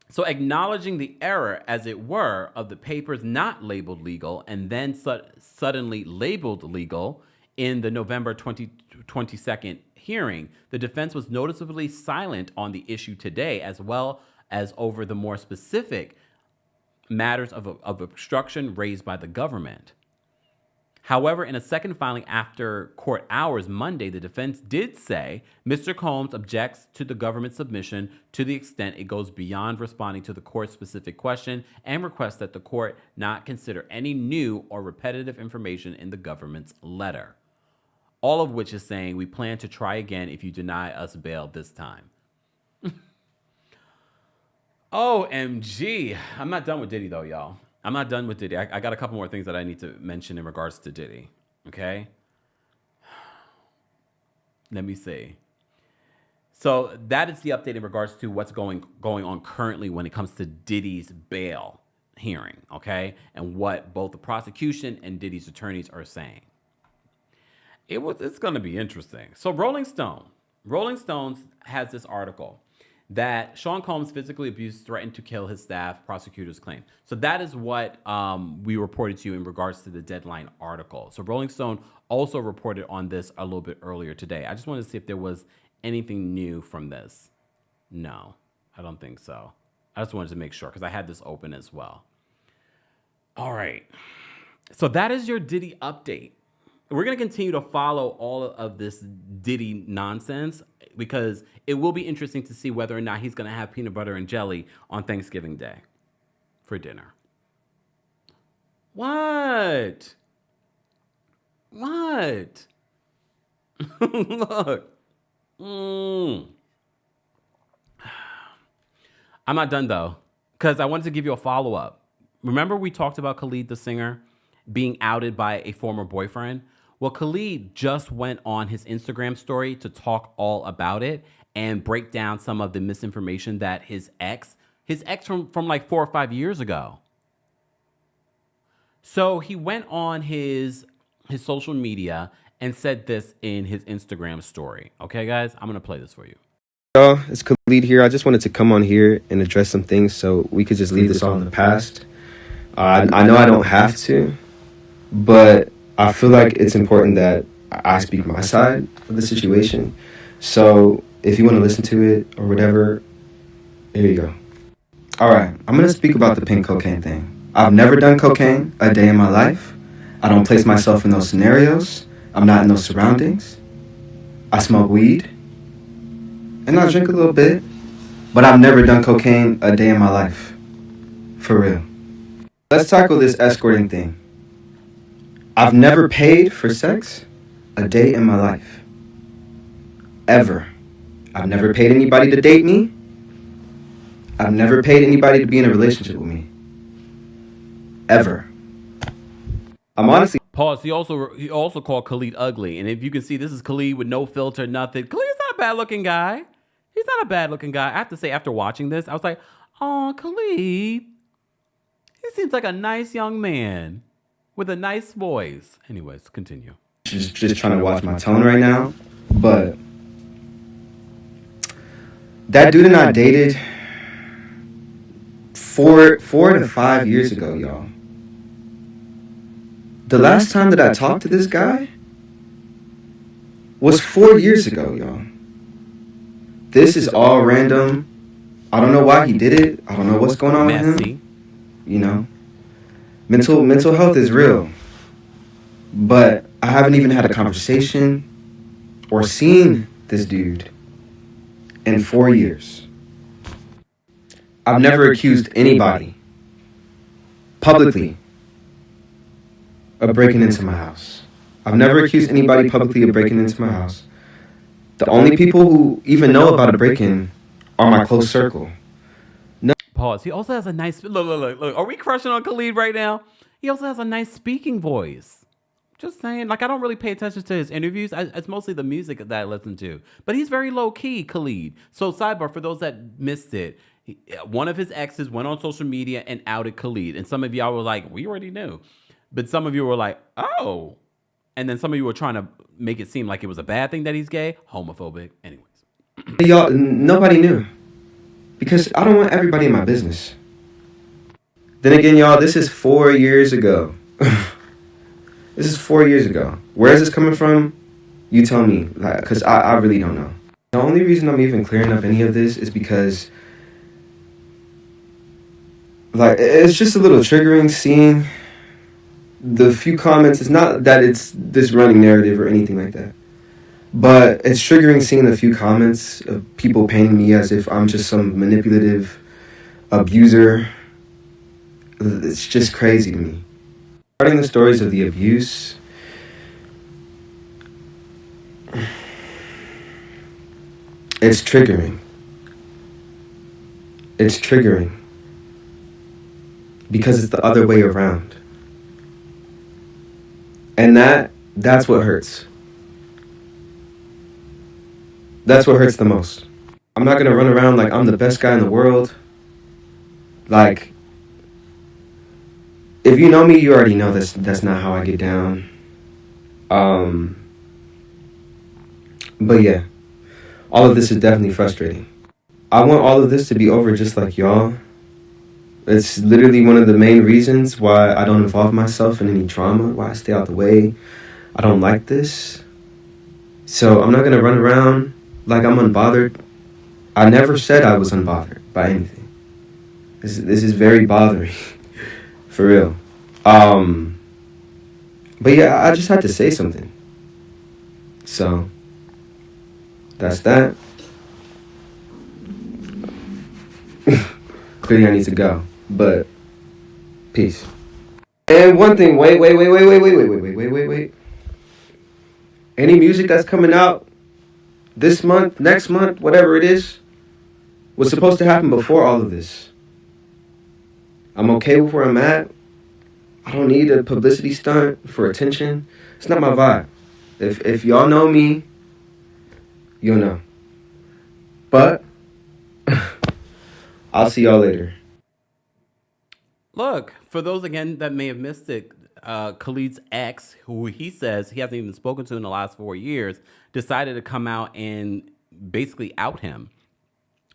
so acknowledging the error, as it were, of the papers not labeled legal and then suddenly labeled legal in the November 22nd hearing, the defense was noticeably silent on the issue today, as well as over the more specific matters of obstruction raised by the government. However, in a second filing after court hours Monday, the defense did say Mr. Combs objects to the government submission to the extent it goes beyond responding to the court's specific question and requests that the court not consider any new or repetitive information in the government's letter. All of which is saying we plan to try again if you deny us bail this time. OMG. I'm not done with Diddy though, y'all. I'm not done with Diddy. I got a couple more things that I need to mention in regards to Diddy. Okay? Let me see. So that is the update in regards to what's going on currently when it comes to Diddy's bail hearing, okay? And what both the prosecution and Diddy's attorneys are saying. It's going to be interesting. So Rolling Stones has this article that Sean Combs physically abused, threatened to kill his staff, prosecutors claim. So that is what we reported to you in regards to the Deadline article. So Rolling Stone also reported on this a little bit earlier today. I just wanted to see if there was anything new from this. No, I don't think so. I just wanted to make sure because I had this open as well. All right. So that is your Diddy update. We're going to continue to follow all of this Diddy nonsense because it will be interesting to see whether or not he's going to have peanut butter and jelly on Thanksgiving Day for dinner. What? Look. I'm not done though, because I wanted to give you a follow-up. Remember we talked about Khalid, the singer, being outed by a former boyfriend? Well, Khalid just went on his Instagram story to talk all about it and break down some of the misinformation that his ex from like 4 or 5 years ago. So he went on his social media and said this in his Instagram story. Okay, guys, I'm going to play this for you. It's Khalid here. I just wanted to come on here and address some things so we could just leave this all in the past. I know I don't have to, but I feel like it's important that I speak my side of the situation. So if you want to listen to it or whatever, here you go. All right, I'm going to speak about the pink cocaine thing. I've never done cocaine a day in my life. I don't place myself in those scenarios. I'm not in those surroundings. I smoke weed. And I drink a little bit. But I've never done cocaine a day in my life. For real. Let's tackle this escorting thing. I've never paid for sex a day in my life. Ever. I've never paid anybody to date me. I've never paid anybody to be in a relationship with me. Ever. I'm honestly... Pause. He also called Khalid ugly. And if you can see, this is Khalid with no filter, nothing. Khalid's not a bad-looking guy. He's not a bad-looking guy. I have to say, after watching this, I was like, oh, Khalid. He seems like a nice young man with a nice voice. Anyways, continue. Just trying to watch my tone right now. But that dude and I dated 4 to 5 years ago, y'all. The last time that I talked to this guy was 4 years ago, y'all. This is all random. I don't know why he did it. I don't know what's going on with him. You know, mental health is real. But I haven't even had a conversation or seen this dude in 4 years. I've never accused anybody publicly of breaking into my house. I've never accused anybody publicly of breaking into my house. The only people who even know about a break-in are my close circle. No. Pause. He also has a nice... Look. Are we crushing on Khalid right now? He also has a nice speaking voice. Just saying. Like, I don't really pay attention to his interviews. It's mostly the music that I listen to. But he's very low-key, Khalid. So, sidebar, for those that missed it, one of his exes went on social media and outed Khalid. And some of y'all were like, we already knew. But some of you were like, oh. And then some of you were trying to make it seem like it was a bad thing that he's gay, homophobic. Anyways. Y'all, nobody knew. Because I don't want everybody in my business. Then again, y'all, this is 4 years ago. This is 4 years ago. Where is this coming from? You tell me. Because I really don't know. The only reason I'm even clearing up any of this is because... it's just a little triggering seeing... the few comments. It's not that it's this running narrative or anything like that, but it's triggering seeing a few comments of people painting me as if I'm just some manipulative abuser. It's just crazy to me. Regarding the stories of the abuse, it's triggering. It's triggering because it's the other way around. And that's what hurts. That's what hurts the most. I'm not gonna run around like I'm the best guy in the world. Like, if you know me, you already know that's not how I get down. But yeah, all of this is definitely frustrating. I want all of this to be over just like y'all. It's literally one of the main reasons why I don't involve myself in any drama, why I stay out the way. I don't like this. So I'm not going to run around like I'm unbothered. I never said I was unbothered by anything. This is very bothering. For real. But yeah, I just had to say something. So, that's that. Clearly I need to go. But, peace. And one thing, wait. Any music that's coming out this month, next month, whatever it is, was supposed to happen before all of this. I'm okay with where I'm at. I don't need a publicity stunt for attention. It's not my vibe. If y'all know me, you'll know. But I'll see y'all later. Look, for those again that may have missed it, Khalid's ex, who he says he hasn't even spoken to in the last 4 years, decided to come out and basically out him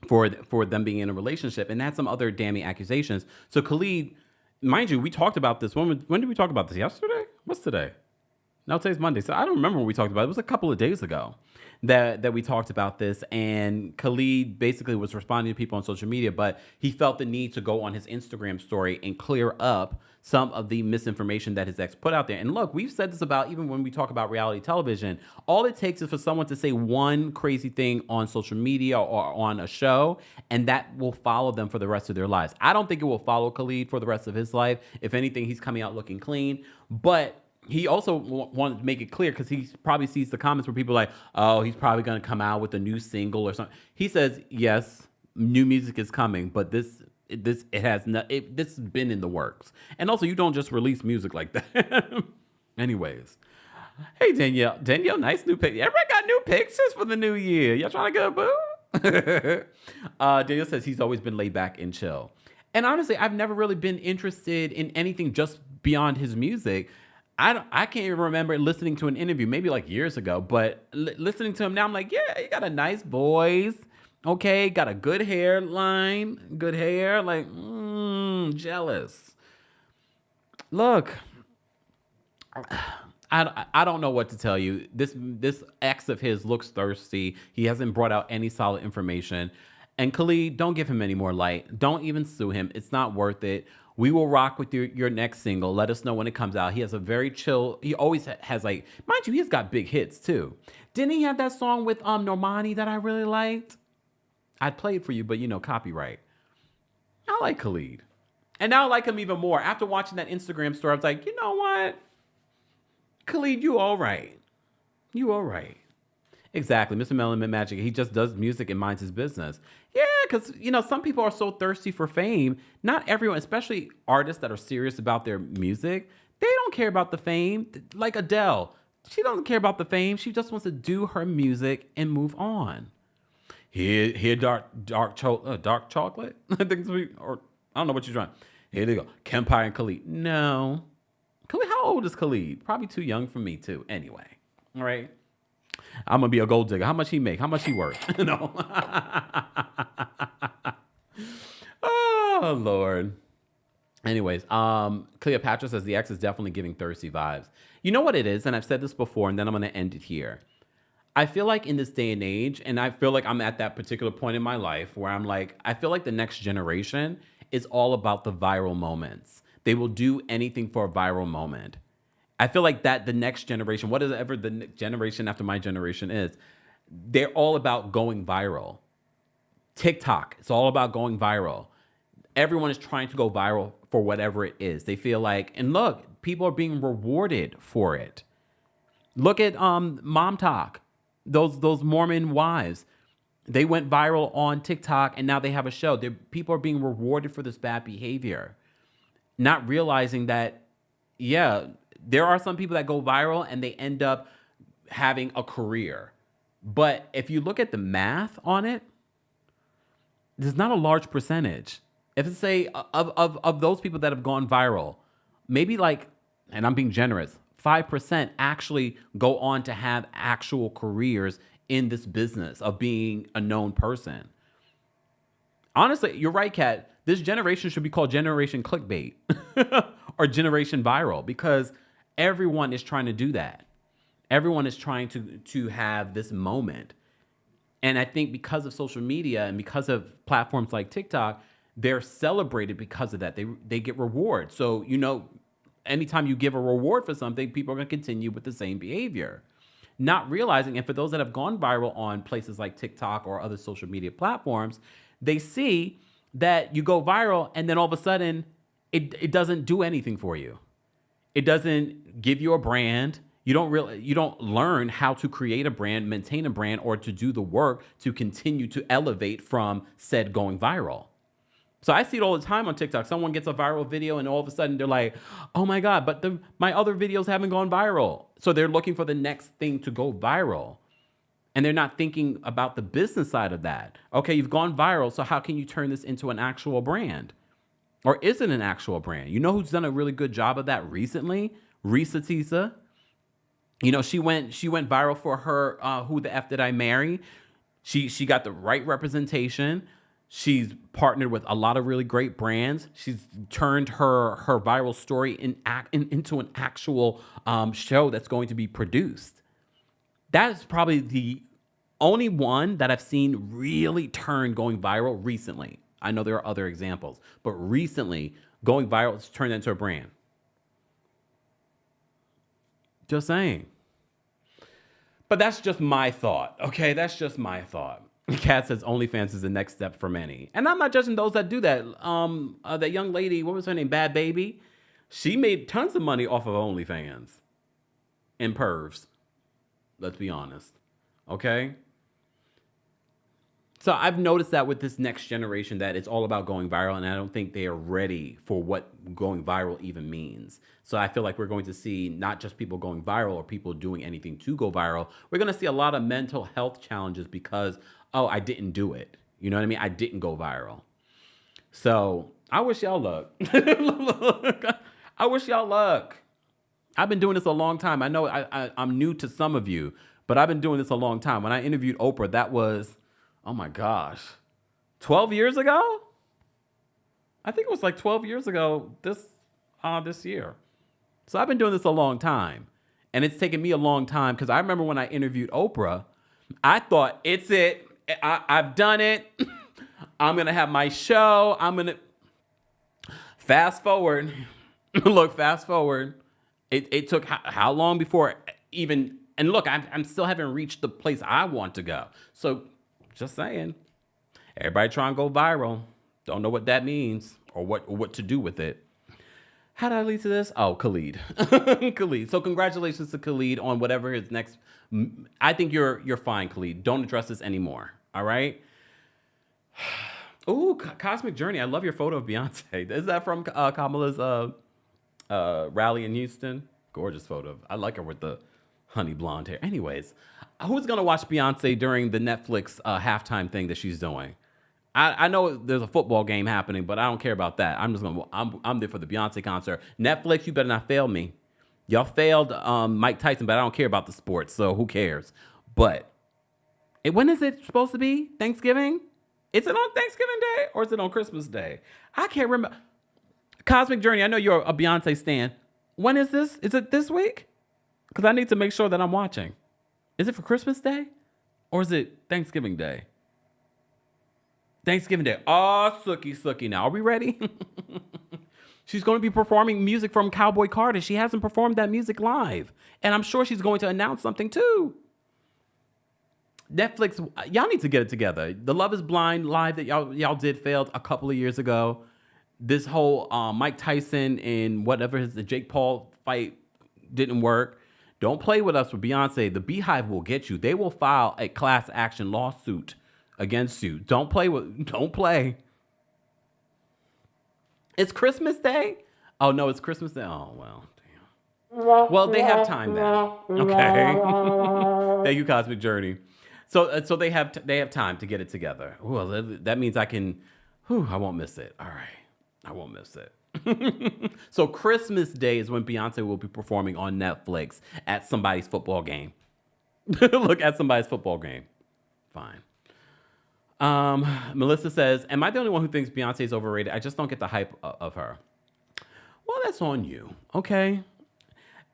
for them being in a relationship, and had some other damning accusations. So Khalid, mind you, we talked about this. When did we talk about this? Yesterday? What's today? No, today's Monday. So I don't remember when we talked about it. It was a couple of days ago that we talked about this. And Khalid basically was responding to people on social media, but he felt the need to go on his Instagram story and clear up some of the misinformation that his ex put out there. And look, we've said this about, even when we talk about reality television, all it takes is for someone to say one crazy thing on social media or on a show, and that will follow them for the rest of their lives. I don't think it will follow Khalid for the rest of his life. If anything, he's coming out looking clean. But he also wanted to make it clear, because he probably sees the comments where people are like, oh, he's probably going to come out with a new single or something. He says, yes, new music is coming, but this has been in the works. And also, you don't just release music like that. Anyways. Hey, Danielle, nice new pic. Everybody got new pictures for the new year. Y'all trying to get a boo? Danielle says he's always been laid back and chill. And honestly, I've never really been interested in anything just beyond his music. I can't even remember listening to an interview, maybe like years ago, but listening to him now, I'm like, yeah, he got a nice voice. Okay, got a good hairline, good hair, like, jealous. Look, I don't know what to tell you. This ex of his looks thirsty. He hasn't brought out any solid information. And Khalid, don't give him any more light. Don't even sue him. It's not worth it. We will rock with your next single. Let us know when it comes out. He has a very chill. He always has, like, mind you, he's got big hits too. Didn't he have that song with Normani that I really liked? I'd play it for you, but copyright. I like Khalid. And now I like him even more. After watching that Instagram story, I was like, you know what? Khalid, you all right. You all right. Exactly. Mr. Melon Magic, he just does music and minds his business. Yeah, because, some people are so thirsty for fame. Not everyone, especially artists that are serious about their music, they don't care about the fame. Like Adele, she doesn't care about the fame. She just wants to do her music and move on. Here, dark chocolate. I think or I don't know what you're trying. Here they go. Kempire and Khalid. No. Khalid, how old is Khalid? Probably too young for me too. Anyway, all right. I'm gonna be a gold digger. How much he make? How much he worth? No. Oh Lord. Anyways, Cleopatra says the ex is definitely giving thirsty vibes. You know what it is, and I've said this before, and then I'm gonna end it here. I feel like in this day and age, and I feel like I'm at that particular point in my life where I'm like, I feel like the next generation is all about the viral moments. They will do anything for a viral moment. I feel like that the next generation, whatever the generation after my generation is, they're all about going viral. TikTok, it's all about going viral. Everyone is trying to go viral for whatever it is. They feel like, and look, people are being rewarded for it. Look at Mom Talk, those Mormon wives. They went viral on TikTok, and now they have a show. People are being rewarded for this bad behavior, not realizing that, yeah, there are some people that go viral and they end up having a career. But if you look at the math on it, There's not a large percentage. If it's say of those people that have gone viral, maybe like, and I'm being generous, 5% actually go on to have actual careers in this business of being a known person. Honestly, you're right, Kat. This generation should be called Generation Clickbait or Generation Viral, because everyone is trying to do that. Everyone is trying to have this moment. And I think because of social media and because of platforms like TikTok, they're celebrated because of that. They get rewards. So, anytime you give a reward for something, people are going to continue with the same behavior. Not realizing, and for those that have gone viral on places like TikTok or other social media platforms, they see that you go viral and then all of a sudden it doesn't do anything for you. It doesn't give you a brand. You don't learn how to create a brand, maintain a brand, or to do the work to continue to elevate from said going viral. So I see it all the time on TikTok. Someone gets a viral video and all of a sudden they're like, oh my God, but my other videos haven't gone viral. So they're looking for the next thing to go viral. And they're not thinking about the business side of that. Okay, you've gone viral, so how can you turn this into an actual brand? Or is it an actual brand? You know who's done a really good job of that recently? Risa Tisa. She went viral for her Who the F Did I Marry? She got the right representation. She's partnered with a lot of really great brands. She's turned her viral story into an actual show that's going to be produced. That is probably the only one that I've seen really turn going viral recently. I know there are other examples, but recently going viral has turned into a brand. Just saying. But that's just my thought, okay? That's just my thought. Kat says OnlyFans is the next step for many. And I'm not judging those that do that. That young lady, what was her name? Bad Baby. She made tons of money off of OnlyFans and pervs. Let's be honest. Okay? So I've noticed that with this next generation that it's all about going viral, and I don't think they are ready for what going viral even means. So I feel like we're going to see not just people going viral or people doing anything to go viral. We're going to see a lot of mental health challenges because, I didn't do it. You know what I mean? I didn't go viral. So I wish y'all luck. I wish y'all luck. I've been doing this a long time. I know I'm new to some of you, but I've been doing this a long time. When I interviewed Oprah, that was, oh my gosh, 12 years ago? I think it was like 12 years ago this year. So I've been doing this a long time. And it's taken me a long time because I remember when I interviewed Oprah, I thought, it's it. I've done it. I'm going to have my show. Fast forward. Look, fast forward. It took how long before even, and look, I'm still haven't reached the place I want to go. So just saying, everybody trying to go viral. Don't know what that means or what to do with it. How did I lead to this? Oh, Khalid. Khalid. So congratulations to Khalid on whatever his next. I think you're fine, Khalid. Don't address this anymore. All right. Ooh, Cosmic Journey. I love your photo of Beyonce. Is that from Kamala's rally in Houston? Gorgeous photo. I like her with the honey blonde hair. Anyways, who's gonna watch Beyonce during the Netflix halftime thing that she's doing? I know there's a football game happening, but I don't care about that. I'm there for the Beyonce concert. Netflix, you better not fail me. Y'all failed Mike Tyson, but I don't care about the sports, so who cares? But when is it supposed to be? Thanksgiving? Is it on Thanksgiving Day or is it on Christmas Day? I can't remember. Cosmic Journey, I know you're a Beyonce stan. When is this? Is it this week? Because I need to make sure that I'm watching. Is it for Christmas Day or is it Thanksgiving Day? Thanksgiving Day. Oh, Sookie now. Are we ready? She's going to be performing music from Cowboy Carter. She hasn't performed that music live. And I'm sure she's going to announce something too. Netflix, y'all need to get it together. The Love is Blind live that y'all did failed a couple of years ago. This whole Mike Tyson and whatever the Jake Paul fight didn't work. Don't play with us with Beyonce. The Beehive will get you. They will file a class action lawsuit against you. Don't play. It's Christmas Day? Oh, no, it's Christmas Day. Oh, well, damn. Well, they have time now. Okay. Thank you, Cosmic Journey. So they have time to get it together. Well, that means I can. I won't miss it. All right, I won't miss it. So Christmas Day is when Beyonce will be performing on Netflix at somebody's football game. Look, at somebody's football game. Fine. Melissa says, am I the only one who thinks Beyonce is overrated? I just don't get the hype of her. Well, that's on you. Okay.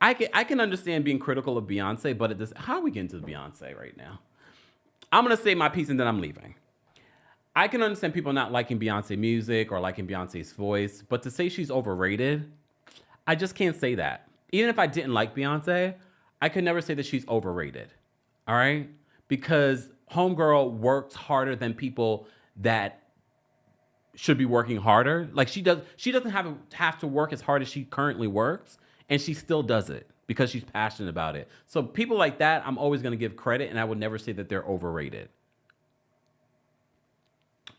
I can understand being critical of Beyonce, but how are we getting to Beyonce right now? I'm going to say my piece and then I'm leaving. I can understand people not liking Beyonce music or liking Beyonce's voice, but to say she's overrated, I just can't say that. Even if I didn't like Beyonce, I could never say that she's overrated. All right? Because homegirl works harder than people that should be working harder. Like she doesn't have to work as hard as she currently works, and she still does it because she's passionate about it. So people like that, I'm always going to give credit, and I would never say that they're overrated.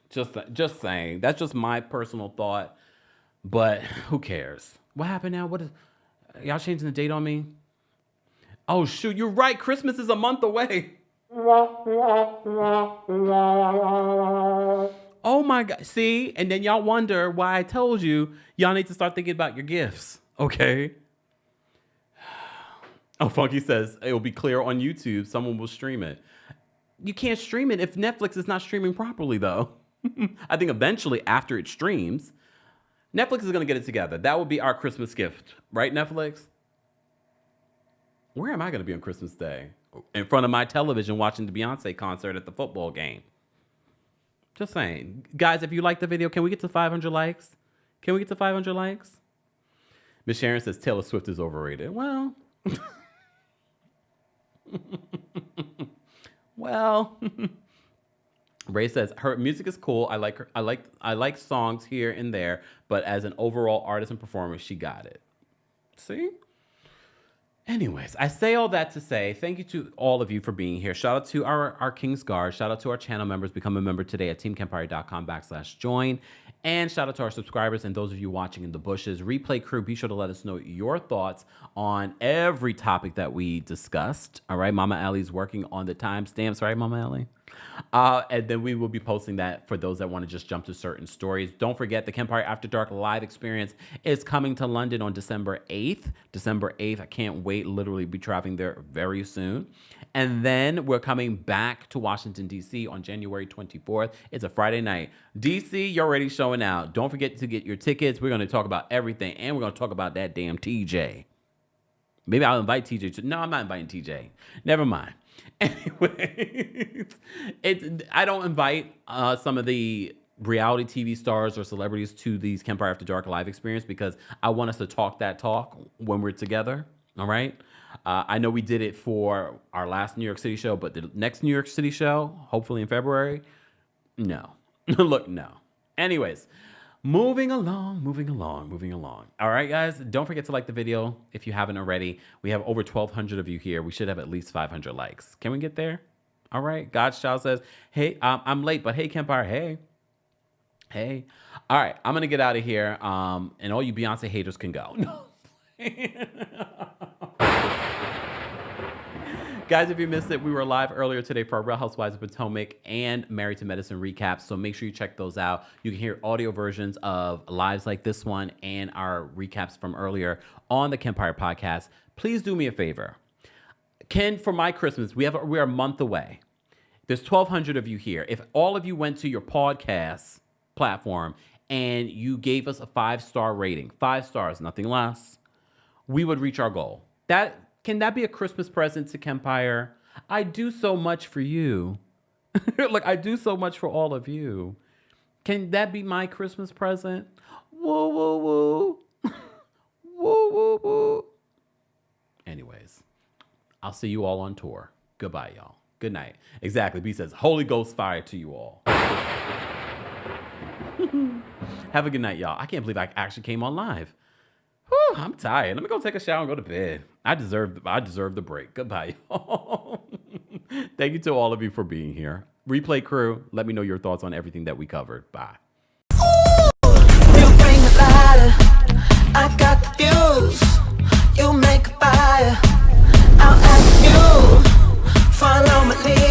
Just saying. That's just my personal thought. But who cares? What happened now? Y'all changing the date on me? Oh, shoot. You're right. Christmas is a month away. Oh, my God. See? And then y'all wonder why I told you y'all need to start thinking about your gifts. Okay? Oh, Funky says it will be clear on YouTube. Someone will stream it. You can't stream it if Netflix is not streaming properly, though. I think eventually after it streams, Netflix is going to get it together. That will be our Christmas gift. Right, Netflix? Where am I going to be on Christmas Day? In front of my television watching the Beyonce concert at the football game. Just saying. Guys, if you like the video, can we get to 500 likes? Can we get to 500 likes? Miss Sharon says Taylor Swift is overrated. Well. Well. Ray says her music is cool. I like songs here and there, but as an overall artist and performer, she got it. See? Anyways, I say all that to say thank you to all of you for being here. Shout out to our King's Guard. Shout out to our channel members. Become a member today at TheKempire.com/join. And shout out to our subscribers and those of you watching in the bushes. Replay crew, be sure to let us know your thoughts on every topic that we discussed. All right, Mama Allie's working on the timestamps, right, Mama Allie? And then we will be posting that for those that want to just jump to certain stories. Don't forget, the Kempire After Dark live experience is coming to London on December 8th. December 8th. I can't wait. Literally be traveling there very soon. And then we're coming back to Washington, D.C. on January 24th. It's a Friday night. D.C., you're already showing out. Don't forget to get your tickets. We're going to talk about everything. And we're going to talk about that damn TJ. Maybe I'll invite TJ. No, I'm not inviting TJ. Never mind. Anyways, I don't invite some of the reality TV stars or celebrities to these Kempire After Dark live experience because I want us to talk that talk when we're together. All right. I know we did it for our last New York City show, but the next New York City show, hopefully in February, no. Look, no. Anyways, moving along. All right, guys, don't forget to like the video if you haven't already. We have over 1,200 of you here. We should have at least 500 likes. Can we get there? All right. God's Child says, hey, I'm late, but hey, Kempire, hey. All right, I'm going to get out of here, and all you Beyonce haters can go. No. Guys, if you missed it, we were live earlier today for our Real Housewives of Potomac and Married to Medicine recaps, so make sure you check those out. You can hear audio versions of lives like this one and our recaps from earlier on the Kempire podcast. Please do me a favor. For my Christmas, we're a month away. There's 1,200 of you here. If all of you went to your podcast platform and you gave us a 5-star rating, 5 stars, nothing less, we would reach our goal. Can that be a Christmas present to Kempire? I do so much for you. Look, I do so much for all of you. Can that be my Christmas present? Woo, woo, woo. Woo, woo, woo. Anyways, I'll see you all on tour. Goodbye, y'all. Good night. Exactly. B says, Holy Ghost fire to you all. Have a good night, y'all. I can't believe I actually came on live. Whew, I'm tired. Let me go take a shower and go to bed. I deserve the break. Goodbye, y'all. Thank you to all of you for being here. Replay crew, let me know your thoughts on everything that we covered. Bye. You bring the lighter, I got the fuse. You make a fire, I'll ask you. Follow my lead.